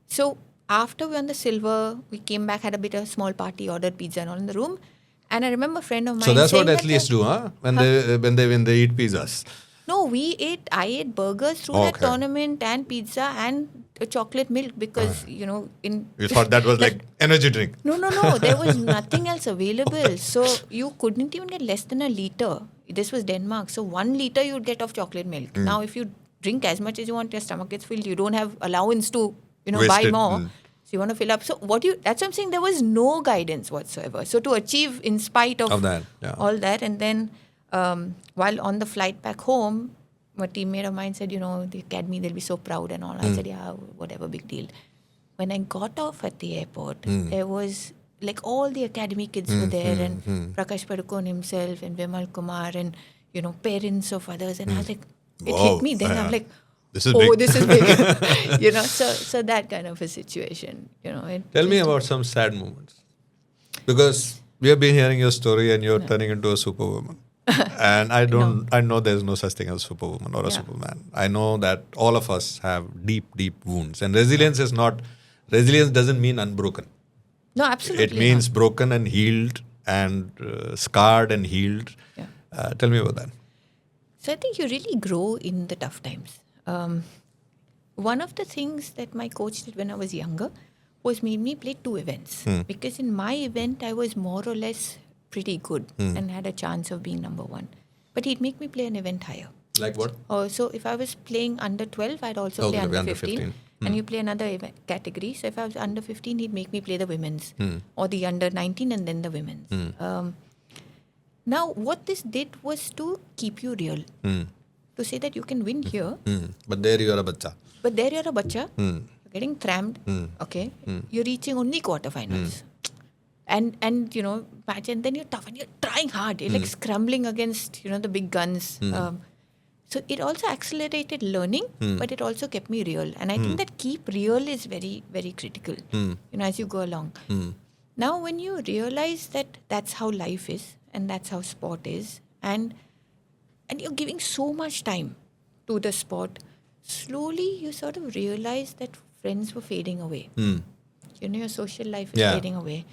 So after we won the silver, we came back, had a small party, ordered pizza and all in the room. And I remember a friend of mine. So that's what saying athletes do, huh? When they eat pizzas. No, I ate burgers through that tournament and pizza and a chocolate milk because, You thought that was like energy drink. No. There was nothing else available. So you couldn't even get less than a liter. This was Denmark. So 1 liter you'd get of chocolate milk. Now, if you drink as much as you want, your stomach gets filled. You don't have allowance to, buy more. So you want to fill up. So that's what I'm saying. There was no guidance whatsoever. So to achieve in spite of that, all that, and then while on the flight back home, a teammate of mine said, the academy, they'll be so proud and all. I said, yeah, whatever, big deal. When I got off at the airport, there was like all the academy kids were there and Prakash Padukone himself and Vimal Kumar and, parents of others. And I was like, it hit me then. I'm like, This is oh, big. this is big. So that kind of a situation. Tell me about some sad moments. Because we have been hearing your story and you're turning into a superwoman. And I know there's no such thing as superwoman or a superman. I know that all of us have deep, deep wounds. And resilience doesn't mean unbroken. No, absolutely. It means not. broken and healed and scarred and healed. Yeah. Tell me about that. So I think you really grow in the tough times. One of the things that my coach did when I was younger was made me play 2 events. Because in my event, I was more or less pretty good and had a chance of being number 1. But he'd make me play an event higher. Like what? So if I was playing under 12, I'd also play under 15. And you play another event category. So if I was under 15, he'd make me play the women's or the under 19 and then the women's. Now, what this did was to keep you real. To say that you can win here. But there you are a bacha. But there you're a bacha. You're getting trammed. Okay. You're reaching only quarterfinals. And match, and then you're tough and you're trying hard. You're like scrambling against, the big guns. So it also accelerated learning, but it also kept me real. And I think that keep real is very, very critical, as you go along. Now, when you realize that that's how life is and that's how sport is, and you're giving so much time to the sport, slowly you sort of realize that friends were fading away. Your social life is fading away.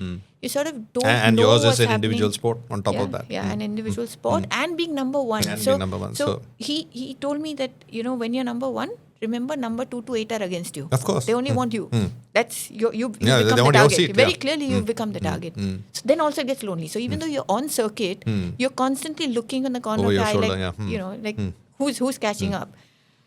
You sort of don't and know yours what's is an happening. individual sport on top of that. Yeah, an individual sport and being number 1. And being number 1. So he told me that, when you're number 1, remember number 2 to 8 are against you. Of course. They only want you. That's you become they the want your target. seat, Very clearly you've become the target. So then also it gets lonely. So even though you're on circuit, you're constantly looking on the corner Over of your the eye, shoulder, like who's catching up.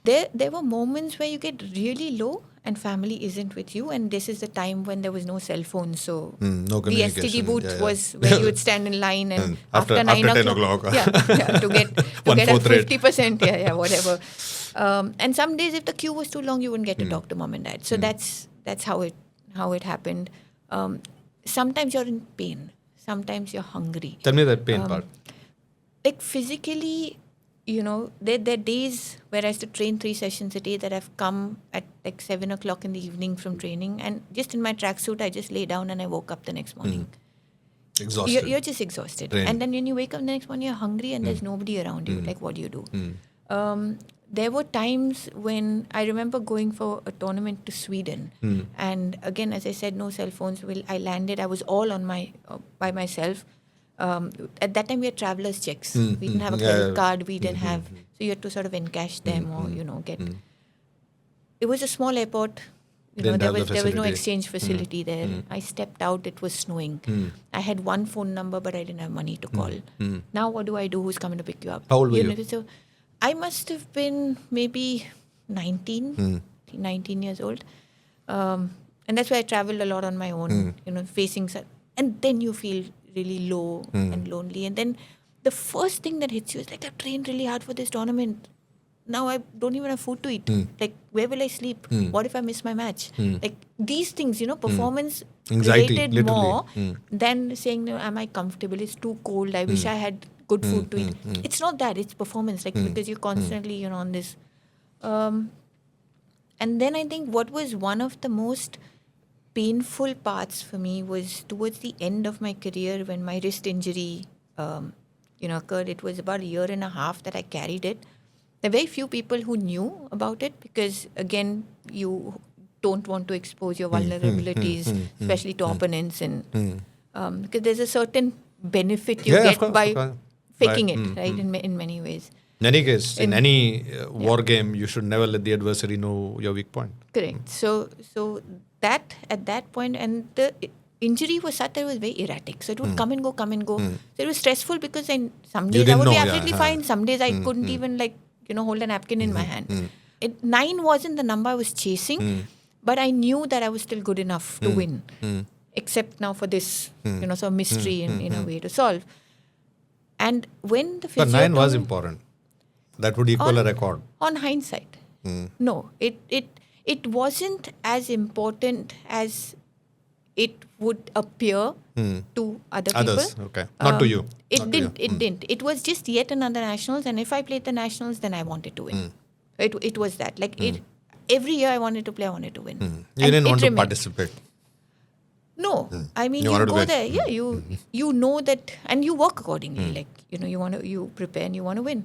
There were moments where you get really low and family isn't with you, and this is the time when there was no cell phone, so no the communication. STD booth was where you would stand in line, and after 9 10 o'clock. to get a 1/4 rate. 50%, whatever. And some days if the queue was too long, you wouldn't get to talk to mom and dad. So that's how it happened. Sometimes you're in pain. Sometimes you're hungry. Tell me that pain part. Like physically, there are days where I used to train 3 sessions a day that I've come at like 7 o'clock in the evening from training, and just in my tracksuit, I just lay down and I woke up the next morning. Exhausted. You're just exhausted. Drained. And then when you wake up the next morning, you're hungry and there's nobody around you. Like, what do you do? There were times when I remember going for a tournament to Sweden. And again, as I said, no cell phones. I landed, I was all on by myself. At that time, we had traveler's checks. We didn't have a credit card. We didn't have... So you had to sort of encash them or, get... It was a small airport. There was no exchange facility there. I stepped out. It was snowing. I had one phone number, but I didn't have money to call. Now what do I do? Who's coming to pick you up? How old were you? So I must have been maybe 19 years old. And that's why I traveled a lot on my own, facing... And then you feel really low and lonely. And then the first thing that hits you is like, I've trained really hard for this tournament. Now I don't even have food to eat. Like, where will I sleep? What if I miss my match? Like, these things, performance Anxiety, related literally. more than saying, am I comfortable? It's too cold. I wish I had good food to eat. It's not that. It's performance. Like, because you're constantly, on this. And then I think what was one of the most painful parts for me was towards the end of my career when my wrist injury, occurred. It was about 1.5 years that I carried it. There were very few people who knew about it because, again, you don't want to expose your vulnerabilities, especially to opponents, and because there's a certain benefit you get by faking it, right? In many ways. In any case, in any war game, you should never let the adversary know your weak point. Correct. So that at that point, and the injury was such that it was very erratic. So it would come and go. So it was stressful because some days I would be absolutely fine. Some days I couldn't even hold a napkin in my hand. 9 wasn't the number I was chasing, but I knew that I was still good enough to win. Except now for this, sort of mystery in a way to solve. And when the physio... But 9 was important. That would equal a record. On hindsight. No, it wasn't as important as it would appear to other Others, people. okay. Not to you. It didn't. It was just yet another nationals, and if I played the nationals, then I wanted to win. It was that. Like every year I wanted to play, I wanted to win. You didn't want to participate. No, I mean You you wanted to go win. there. Yeah, you know that, and you work accordingly. Like you prepare and you want to win.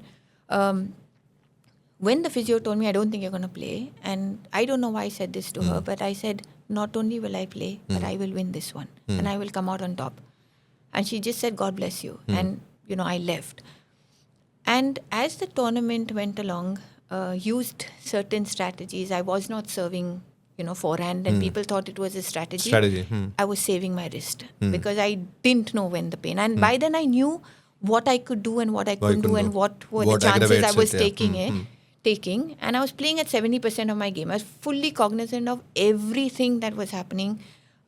When the physio told me I don't think you're going to play, and I don't know why I said this to her, but I said not only will I play, but I will win this one, and I will come out on top. And she just said, "God bless you," and I left. And as the tournament went along, used certain strategies. I was not serving, forehand, and people thought it was a strategy. I was saving my wrist because I didn't know when the pain. And by then I knew what I could do and what I couldn't do and what were the chances I was taking. And I was playing at 70% of my game. I was fully cognizant of everything that was happening.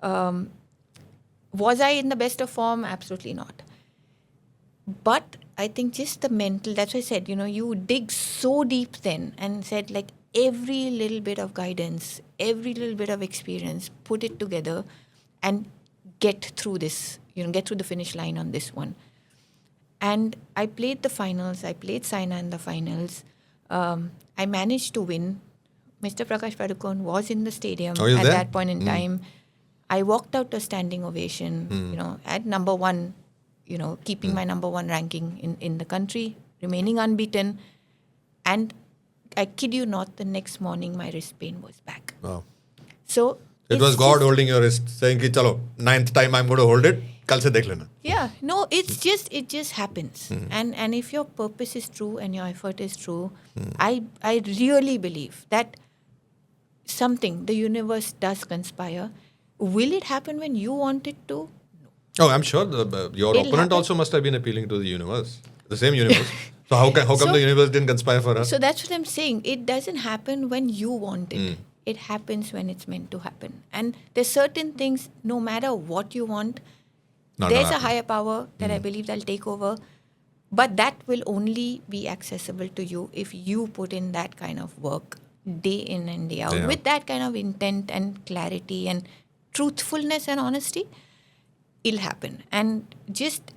Was I in the best of form? Absolutely not. But I think just the mental, that's why I said, you dig so deep then and said like every little bit of guidance, every little bit of experience, put it together and get through this, get through the finish line on this one. And I played the finals. I played Saina in the finals. I managed to win. Mr. Prakash Padukone was in the stadium at that point in time. I walked out a standing ovation, at number one, keeping my number one ranking in the country, remaining unbeaten. And I kid you not, the next morning my wrist pain was back. Wow. So it was God holding your wrist, saying, "Chalo, 9th time I'm going to hold it. Kal se dekh lena." Yeah, no, it just happens. And if your purpose is true and your effort is true, I really believe that the universe does conspire. Will it happen when you want it to? Oh, I'm sure your opponent also must have been appealing to the universe, the same universe. So how come the universe didn't conspire for us? So that's what I'm saying. It doesn't happen when you want it. It happens when it's meant to happen. And there's certain things, no matter what you want, there's a higher power that I believe that'll take over. But that will only be accessible to you if you put in that kind of work day in and day out with that kind of intent and clarity and truthfulness and honesty. It'll happen. And just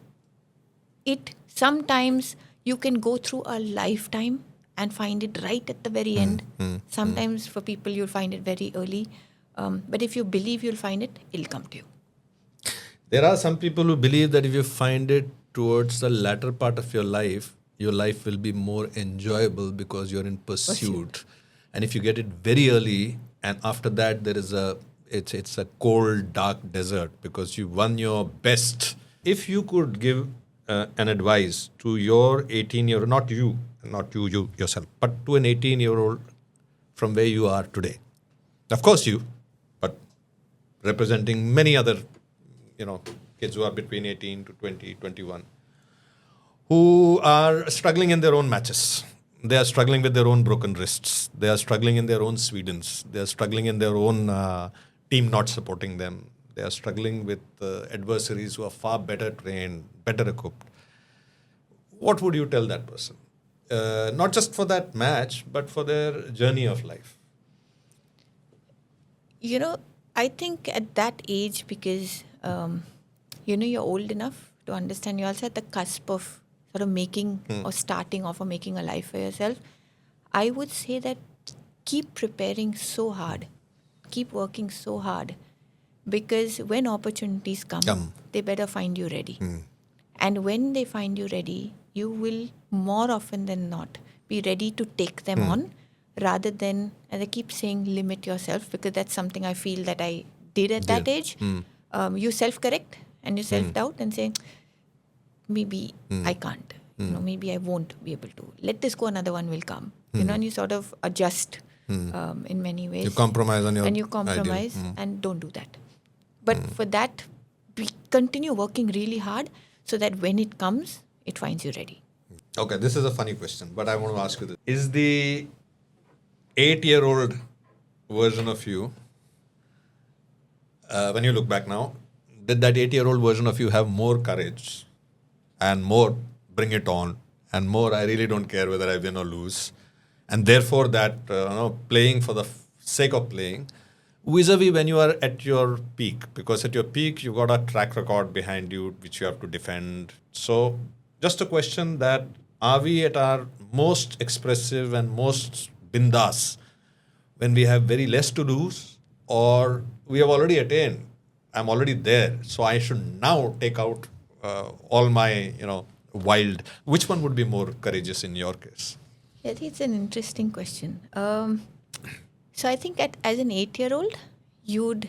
sometimes you can go through a lifetime and find it right at the very end. Sometimes for people you'll find it very early. But if you believe you'll find it, it'll come to you. There are some people who believe that if you find it towards the latter part of your life will be more enjoyable because you're in pursuit. And if you get it very early, and after that there is it's a cold, dark desert because you won your best. If you could give an advice to your 18-year-old, not you yourself, but to an 18-year-old from where you are today. Of course you, but representing many other, kids who are between 18 to 20, 21, who are struggling in their own matches. They are struggling with their own broken wrists. They are struggling in their own Swedens. They are struggling in their own team not supporting them. They are struggling with adversaries who are far better trained, better equipped. What would you tell that person? Not just for that match, but for their journey of life. I think at that age, because, you're old enough to understand, you're also at the cusp of sort of making or starting off or making a life for yourself. I would say that keep preparing so hard. Keep working so hard. Because when opportunities come, they better find you ready. And when they find you ready, you will more often than not be ready to take them on, rather than, as I keep saying, limit yourself, because that's something I feel that I did at that age. You self-correct and you self-doubt and say, maybe I can't. Maybe I won't be able to. Let this go, another one will come. And you sort of adjust in many ways. You compromise on your And you compromise and don't do that. But for that, continue working really hard so that when it comes, it finds you ready. Okay, this is a funny question, but I want to ask you this. Is the 8-year-old version of you, when you look back now, did that 8-year-old version of you have more courage and more bring it on and more I really don't care whether I win or lose, and therefore that playing for the sake of playing, vis-a-vis when you are at your peak? Because at your peak you got a track record behind you which you have to defend. So just a question that, are we at our most expressive and most bindas when we have very less to lose, or we have already attained? I'm already there, so I should now take out all my, wild. Which one would be more courageous in your case? I think it's an interesting question. So I think as an 8-year-old, you'd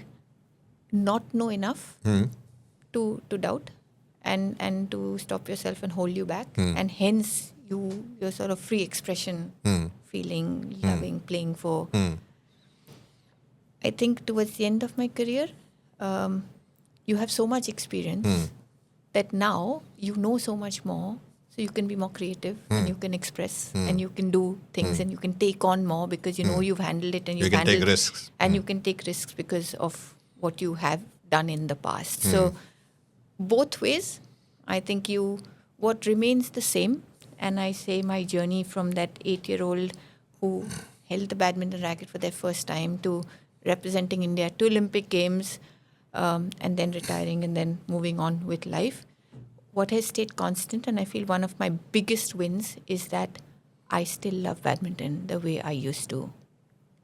not know enough to doubt and to stop yourself and hold you back, and hence your sort of free expression, feeling, loving, playing for. I think towards the end of my career, you have so much experience that now you know so much more, so you can be more creative and you can express and you can do things and you can take on more because you know you've handled it and You can take risks. and you can take risks because of what you have done in the past. So both ways, I think what remains the same, and I say my journey from that 8-year-old who held the badminton racket for their first time to representing India to Olympic Games, and then retiring and then moving on with life. What has stayed constant, and I feel one of my biggest wins, is that I still love badminton the way I used to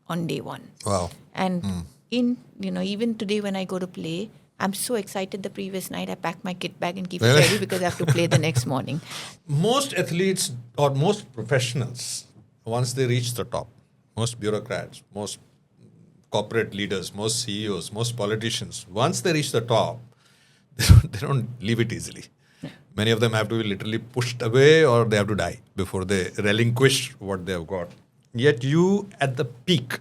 on day one. Wow. And even today when I go to play, I'm so excited the previous night I pack my kit bag and keep it ready because I have to play the next morning. Most athletes or most professionals, once they reach the top, most bureaucrats, most corporate leaders, most CEOs, most politicians, once they reach the top, they don't leave it easily. Yeah. Many of them have to be literally pushed away or they have to die before they relinquish what they have got. Yet you, at the peak,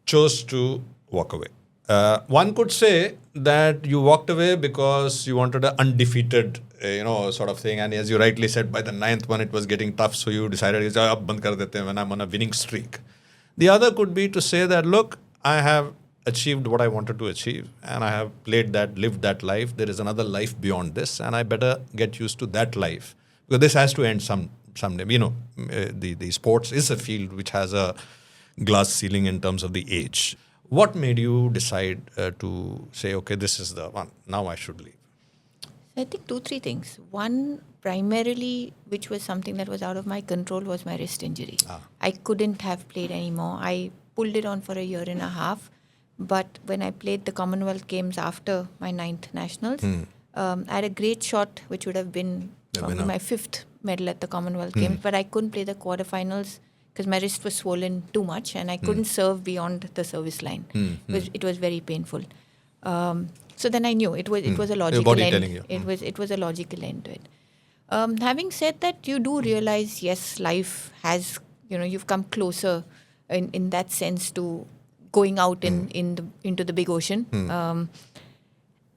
chose to walk away. One could say that you walked away because you wanted an undefeated, sort of thing. And as you rightly said, by the 9th one, it was getting tough. So you decided, ab band kar dete when I'm on a winning streak. The other could be to say that, look, I have achieved what I wanted to achieve and I have lived that life. There is another life beyond this and I better get used to that life because this has to end someday. The sports is a field which has a glass ceiling in terms of the age. What made you decide to say, okay, this is the one, now I should leave? I think 2-3 things. One, primarily, which was something that was out of my control, was my wrist injury. I couldn't have played anymore. I pulled it on for a year and a half. But when I played the Commonwealth Games after my 9th Nationals, I had a great shot, which would have been probably my 5th medal at the Commonwealth Games. But I couldn't play the quarterfinals because my wrist was swollen too much and I couldn't serve beyond the service line. It was very painful. So then I knew it was a logical end. It was a logical end to it. Having said that, you do realize, yes, life has, you've come closer in that sense to going out into the big ocean.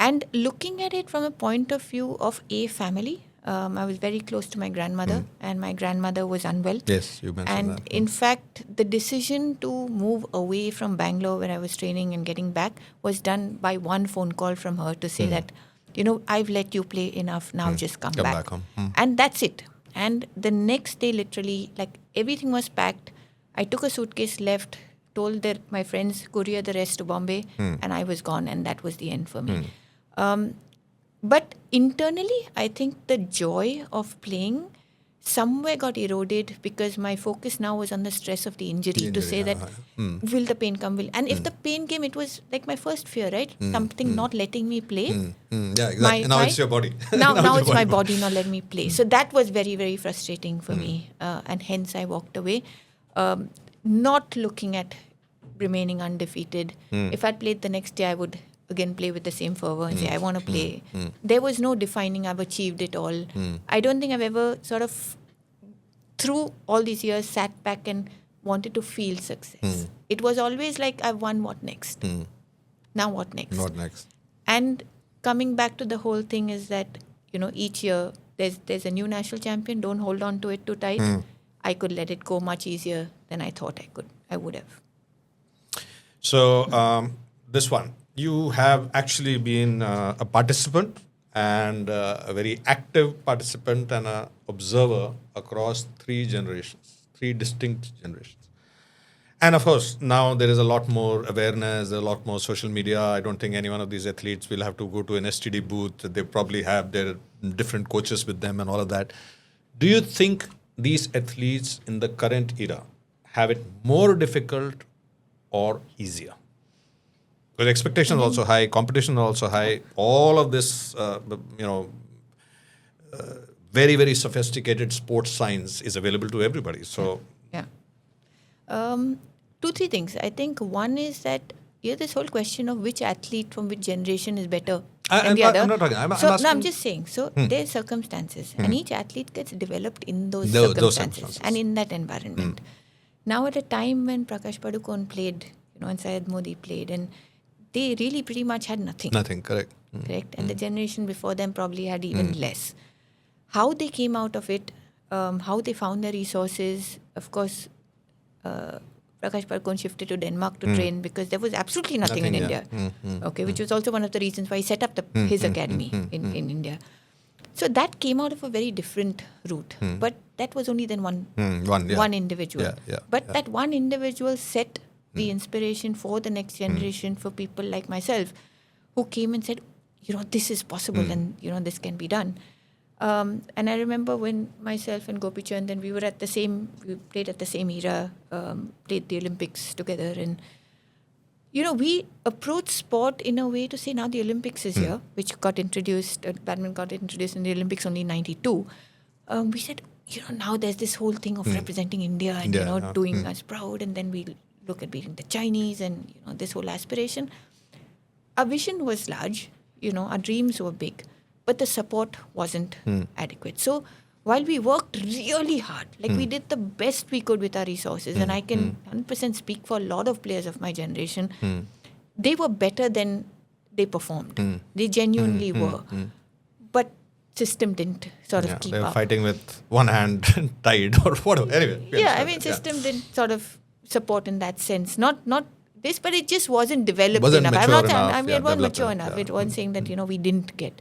And looking at it from a point of view of a family, I was very close to my grandmother and my grandmother was unwell. Yes, you mentioned that. And in fact, the decision to move away from Bangalore where I was training and getting back was done by one phone call from her to say that, I've let you play enough, now just come back home. And that's it. And the next day, literally, like everything was packed. I took a suitcase, left, told my friends, courier the rest to Bombay, and I was gone, and that was the end for me. But internally, I think the joy of playing somewhere got eroded because my focus now was on the stress of the injury to say that, will the pain come? And if the pain came, it was like my first fear, right? Something not letting me play. Yeah, exactly. Now it's your body. Now it's my body not letting me play. So that was very, very frustrating for me. And hence I walked away, not looking at remaining undefeated. If I'd played the next day, I would again play with the same fervor and say, I want to play. There was no defining, I've achieved it all. I don't think I've ever sort of, through all these years, sat back and wanted to feel success. It was always like, I've won, what next? Now what next? What next? And coming back to the whole thing is that, each year there's a new national champion. Don't hold on to it too tight. I could let it go much easier than I thought I would have. So this one, you have actually been a participant and a very active participant and an observer across 3 distinct generations. And of course, now there is a lot more awareness, a lot more social media. I don't think any one of these athletes will have to go to an STD booth. They probably have their different coaches with them and all of that. Do you think these athletes in the current era have it more difficult or easier? Because expectations are also high, competition is also high. All of this, very, very sophisticated sports science is available to everybody. So, Yeah. 2-3 things. I think one is that this whole question of which athlete from which generation is better than the other. I'm not talking. I'm So asking. no, I'm just saying. So there's circumstances, and each athlete gets developed in those Those circumstances circumstances. and in that environment. Now, at a time when Prakash Padukone played, and Syed Modi played, and they really pretty much had nothing. Nothing, correct. Correct, and the generation before them probably had even less. How they came out of it, how they found their resources. Of course, Prakash Padukone shifted to Denmark to train because there was absolutely nothing in India. Okay, which was also one of the reasons why he set up his academy in India. So that came out of a very different route. But that was only then one individual. Yeah, but that one individual set the inspiration for the next generation, for people like myself, who came and said, this is possible and, this can be done. And I remember when myself and Gopi Chand, and we played at the same era, played the Olympics together. And, we approached sport in a way to say now the Olympics is here, which got introduced, badminton got introduced in the Olympics only in 92. We said, now there's this whole thing of representing India and, doing us proud. And then we look at beating the Chinese and, this whole aspiration. Our vision was large, our dreams were big. But the support wasn't adequate. So while we worked really hard, we did the best we could with our resources, and I can 100% speak for a lot of players of my generation, they were better than they performed. They genuinely were. But system didn't sort of keep they were up. fighting with one hand tied or whatever. Anyway. System didn't sort of support in that sense. Not this, but it just wasn't developed Wasn't enough. mature enough, It wasn't mature development, enough. It wasn't saying that, we didn't get.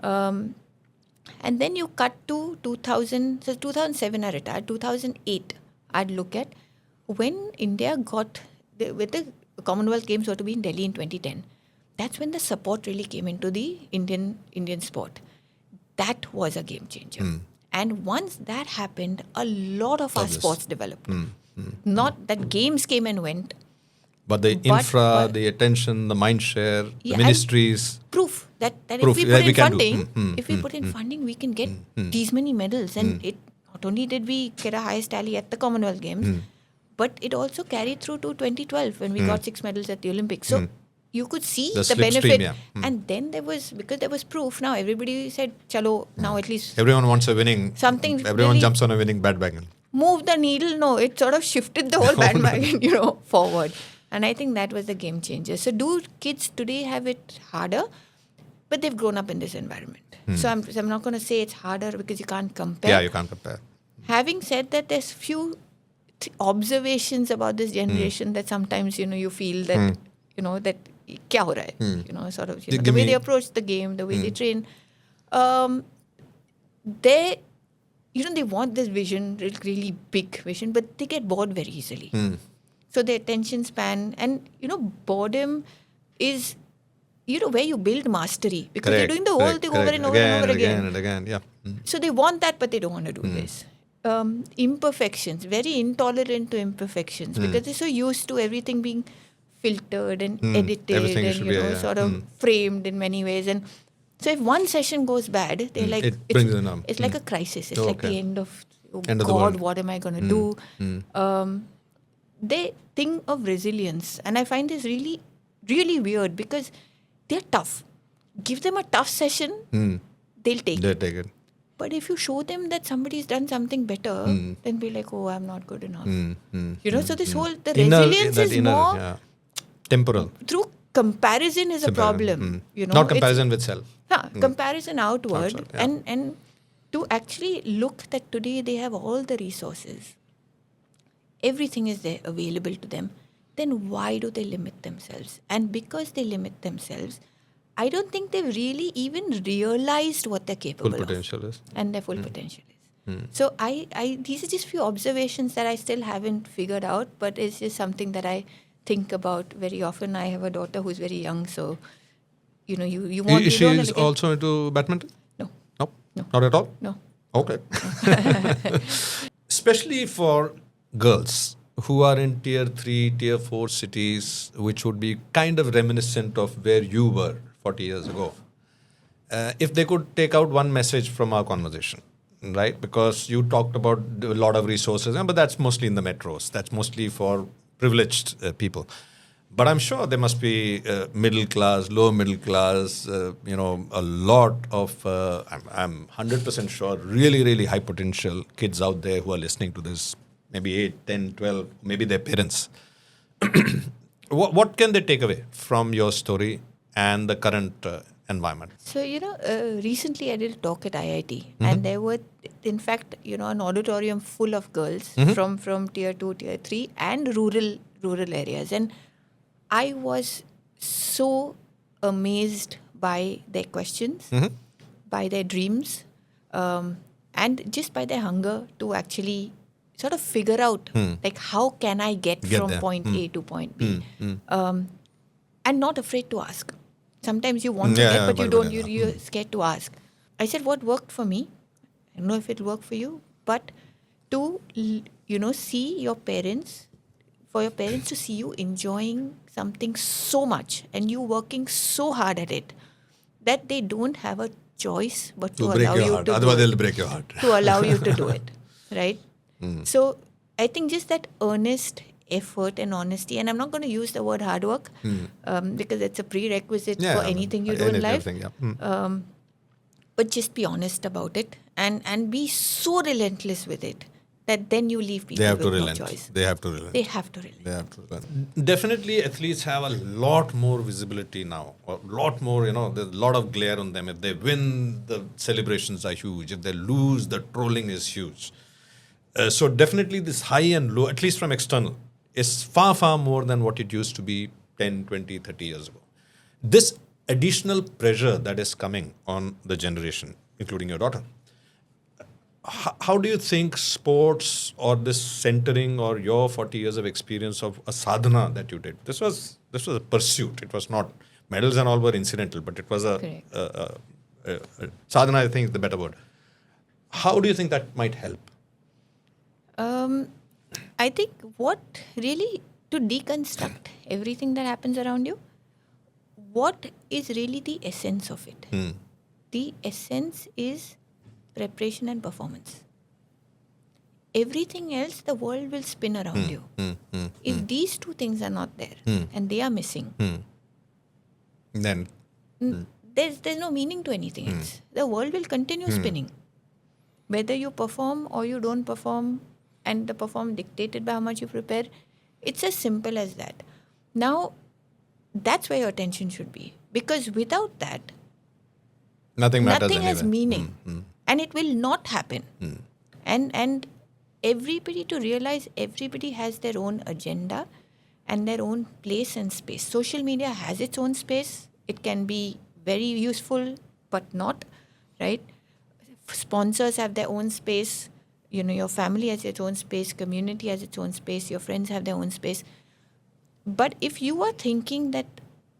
And then you cut to 2000. So 2007 I retired. 2008 I'd look at when India got with the Commonwealth Games were to be in Delhi in 2010. That's when the support really came into the Indian sport. That was a game changer. And once that happened, a lot of our sports developed. Not that games came and went. But the infra, the attention, the mind share, the ministries. Proof that Proof if we that put we in can funding, if we put in funding, we can get these many medals. And it not only did we get a highest tally at the Commonwealth Games, but it also carried through to 2012 when we got 6 medals at the Olympics. So you could see the benefit. And then because there was proof, now everybody said, chalo, now at least everyone wants a winning. Everyone really jumps on a winning bandwagon. Move the needle. No, it sort of shifted the whole bandwagon, forward. And I think that was the game changer. So do kids today have it harder? But they've grown up in this environment. So I'm not going to say it's harder because you can't compare. Yeah, you can't compare. Having said that, there's few observations about this generation that sometimes, you feel that, that kya ho raha hai? Sort of, the way they approach the game, the way they train. They want this vision, really big vision, but they get bored very easily. So the attention span and, boredom is, where you build mastery because they're doing the whole thing over and over and over again. And again, yeah. So they want that, but they don't want to do this. Imperfections, very intolerant to imperfections because they're so used to everything being filtered and edited and, sort of framed in many ways. And so if one session goes bad, they're like, it's like a crisis. It's like the end of, God, what am I going to do? They think of resilience. And I find this really, really weird because they're tough. Give them a tough session, they'll take it. But if you show them that somebody's done something better, then be like, oh, I'm not good enough. So this whole, the resilience is more temporal. Through comparison is a problem. Not comparison with self. Comparison outward. And to actually look that today they have all the resources. Everything is there available to them. Then why do they limit themselves? And because they limit themselves, I don't think they've really even realized what they're capable Full potential is. And their full potential is. So these are just few observations that I still haven't figured out, but it's just something that I think about very often. I have a daughter who's very young, so you want. Is she also into badminton? No. Not at all. No. Okay. Especially for girls who are in tier 3, tier 4 cities, which would be kind of reminiscent of where you were 40 years ago, if they could take out one message from our conversation, right? Because you talked about a lot of resources, but that's mostly in the metros. That's mostly for privileged people. But I'm sure there must be middle class, lower middle class, a lot of, I'm 100% sure, really, really high potential kids out there who are listening to this, maybe 8, 10, 12, maybe their parents. What can they take away from your story and the current environment? So, recently I did a talk at IIT and there were, in fact, an auditorium full of girls from tier 2, tier 3 and rural areas. And I was so amazed by their questions, by their dreams, and just by their hunger to actually sort of figure out, like, how can I get from there. point A to point B? And not afraid to ask. Sometimes you want to get, but you don't, you're scared to ask. I said, what worked for me? I don't know if it worked for you, but to, see your parents, for your parents to see you enjoying something so much and you working so hard at it that they don't have a choice but to allow you to do it. Otherwise, they'll break your heart. To allow you to do it, right? So I think just that earnest effort and honesty, and I'm not going to use the word hard work because it's a prerequisite for anything you do in life. But just be honest about it and be so relentless with it that then you leave people with no choice. They have to relent. They have to relent. Definitely, athletes have a lot more visibility now. A lot more, there's a lot of glare on them. If they win, the celebrations are huge. If they lose, the trolling is huge. So definitely this high and low, at least from external, is far, far more than what it used to be 10, 20, 30 years ago. This additional pressure that is coming on the generation, including your daughter, how do you think sports or this centering or your 40 years of experience of a sadhana that you did, this was a pursuit. It was not, medals and all were incidental, but it was a sadhana, I think is the better word. How do you think that might help? I think what really, to deconstruct everything that happens around you, what is really the essence of it? The essence is preparation and performance. Everything else, the world will spin around you. If these two things are not there and they are missing, then there's no meaning to anything else. The world will continue spinning. Whether you perform or you don't perform, and the perform dictated by how much you prepare, it's as simple as that. Now, that's where your attention should be. Because without that, nothing has meaning. And it will not happen. And everybody to realize everybody has their own agenda and their own place and space. Social media has its own space. It can be very useful, but not, right? Sponsors have their own space. Your family has its own space. Community has its own space. Your friends have their own space. But if you are thinking that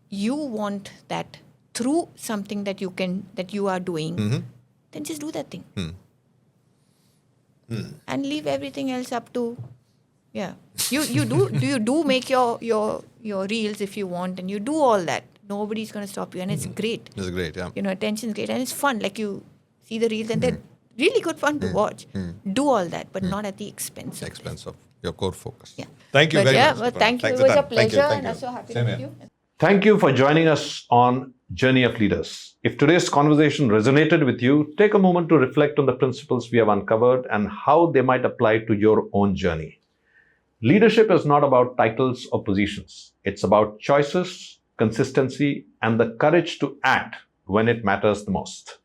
you want that through something that you are doing, then just do that thing. And leave everything else up to, You do make your reels if you want, and you do all that. Nobody's going to stop you, and it's great. It's great, yeah. Attention's great, and it's fun. Like, you see the reels, and they're really good fun to watch. Do all that, but not at the expense of your core focus. Yeah. Thank you very much. Well, thank you. It was a pleasure, and I'm so happy to meet you. Thank you for joining us on Journey of Leaders. If today's conversation resonated with you, take a moment to reflect on the principles we have uncovered and how they might apply to your own journey. Leadership is not about titles or positions. It's about choices, consistency, and the courage to act when it matters the most.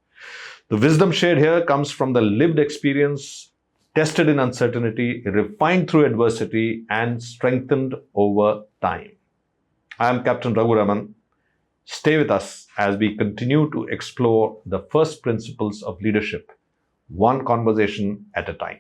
The wisdom shared here comes from the lived experience, tested in uncertainty, refined through adversity, and strengthened over time. I am Captain Raghuraman. Stay with us as we continue to explore the first principles of leadership, one conversation at a time.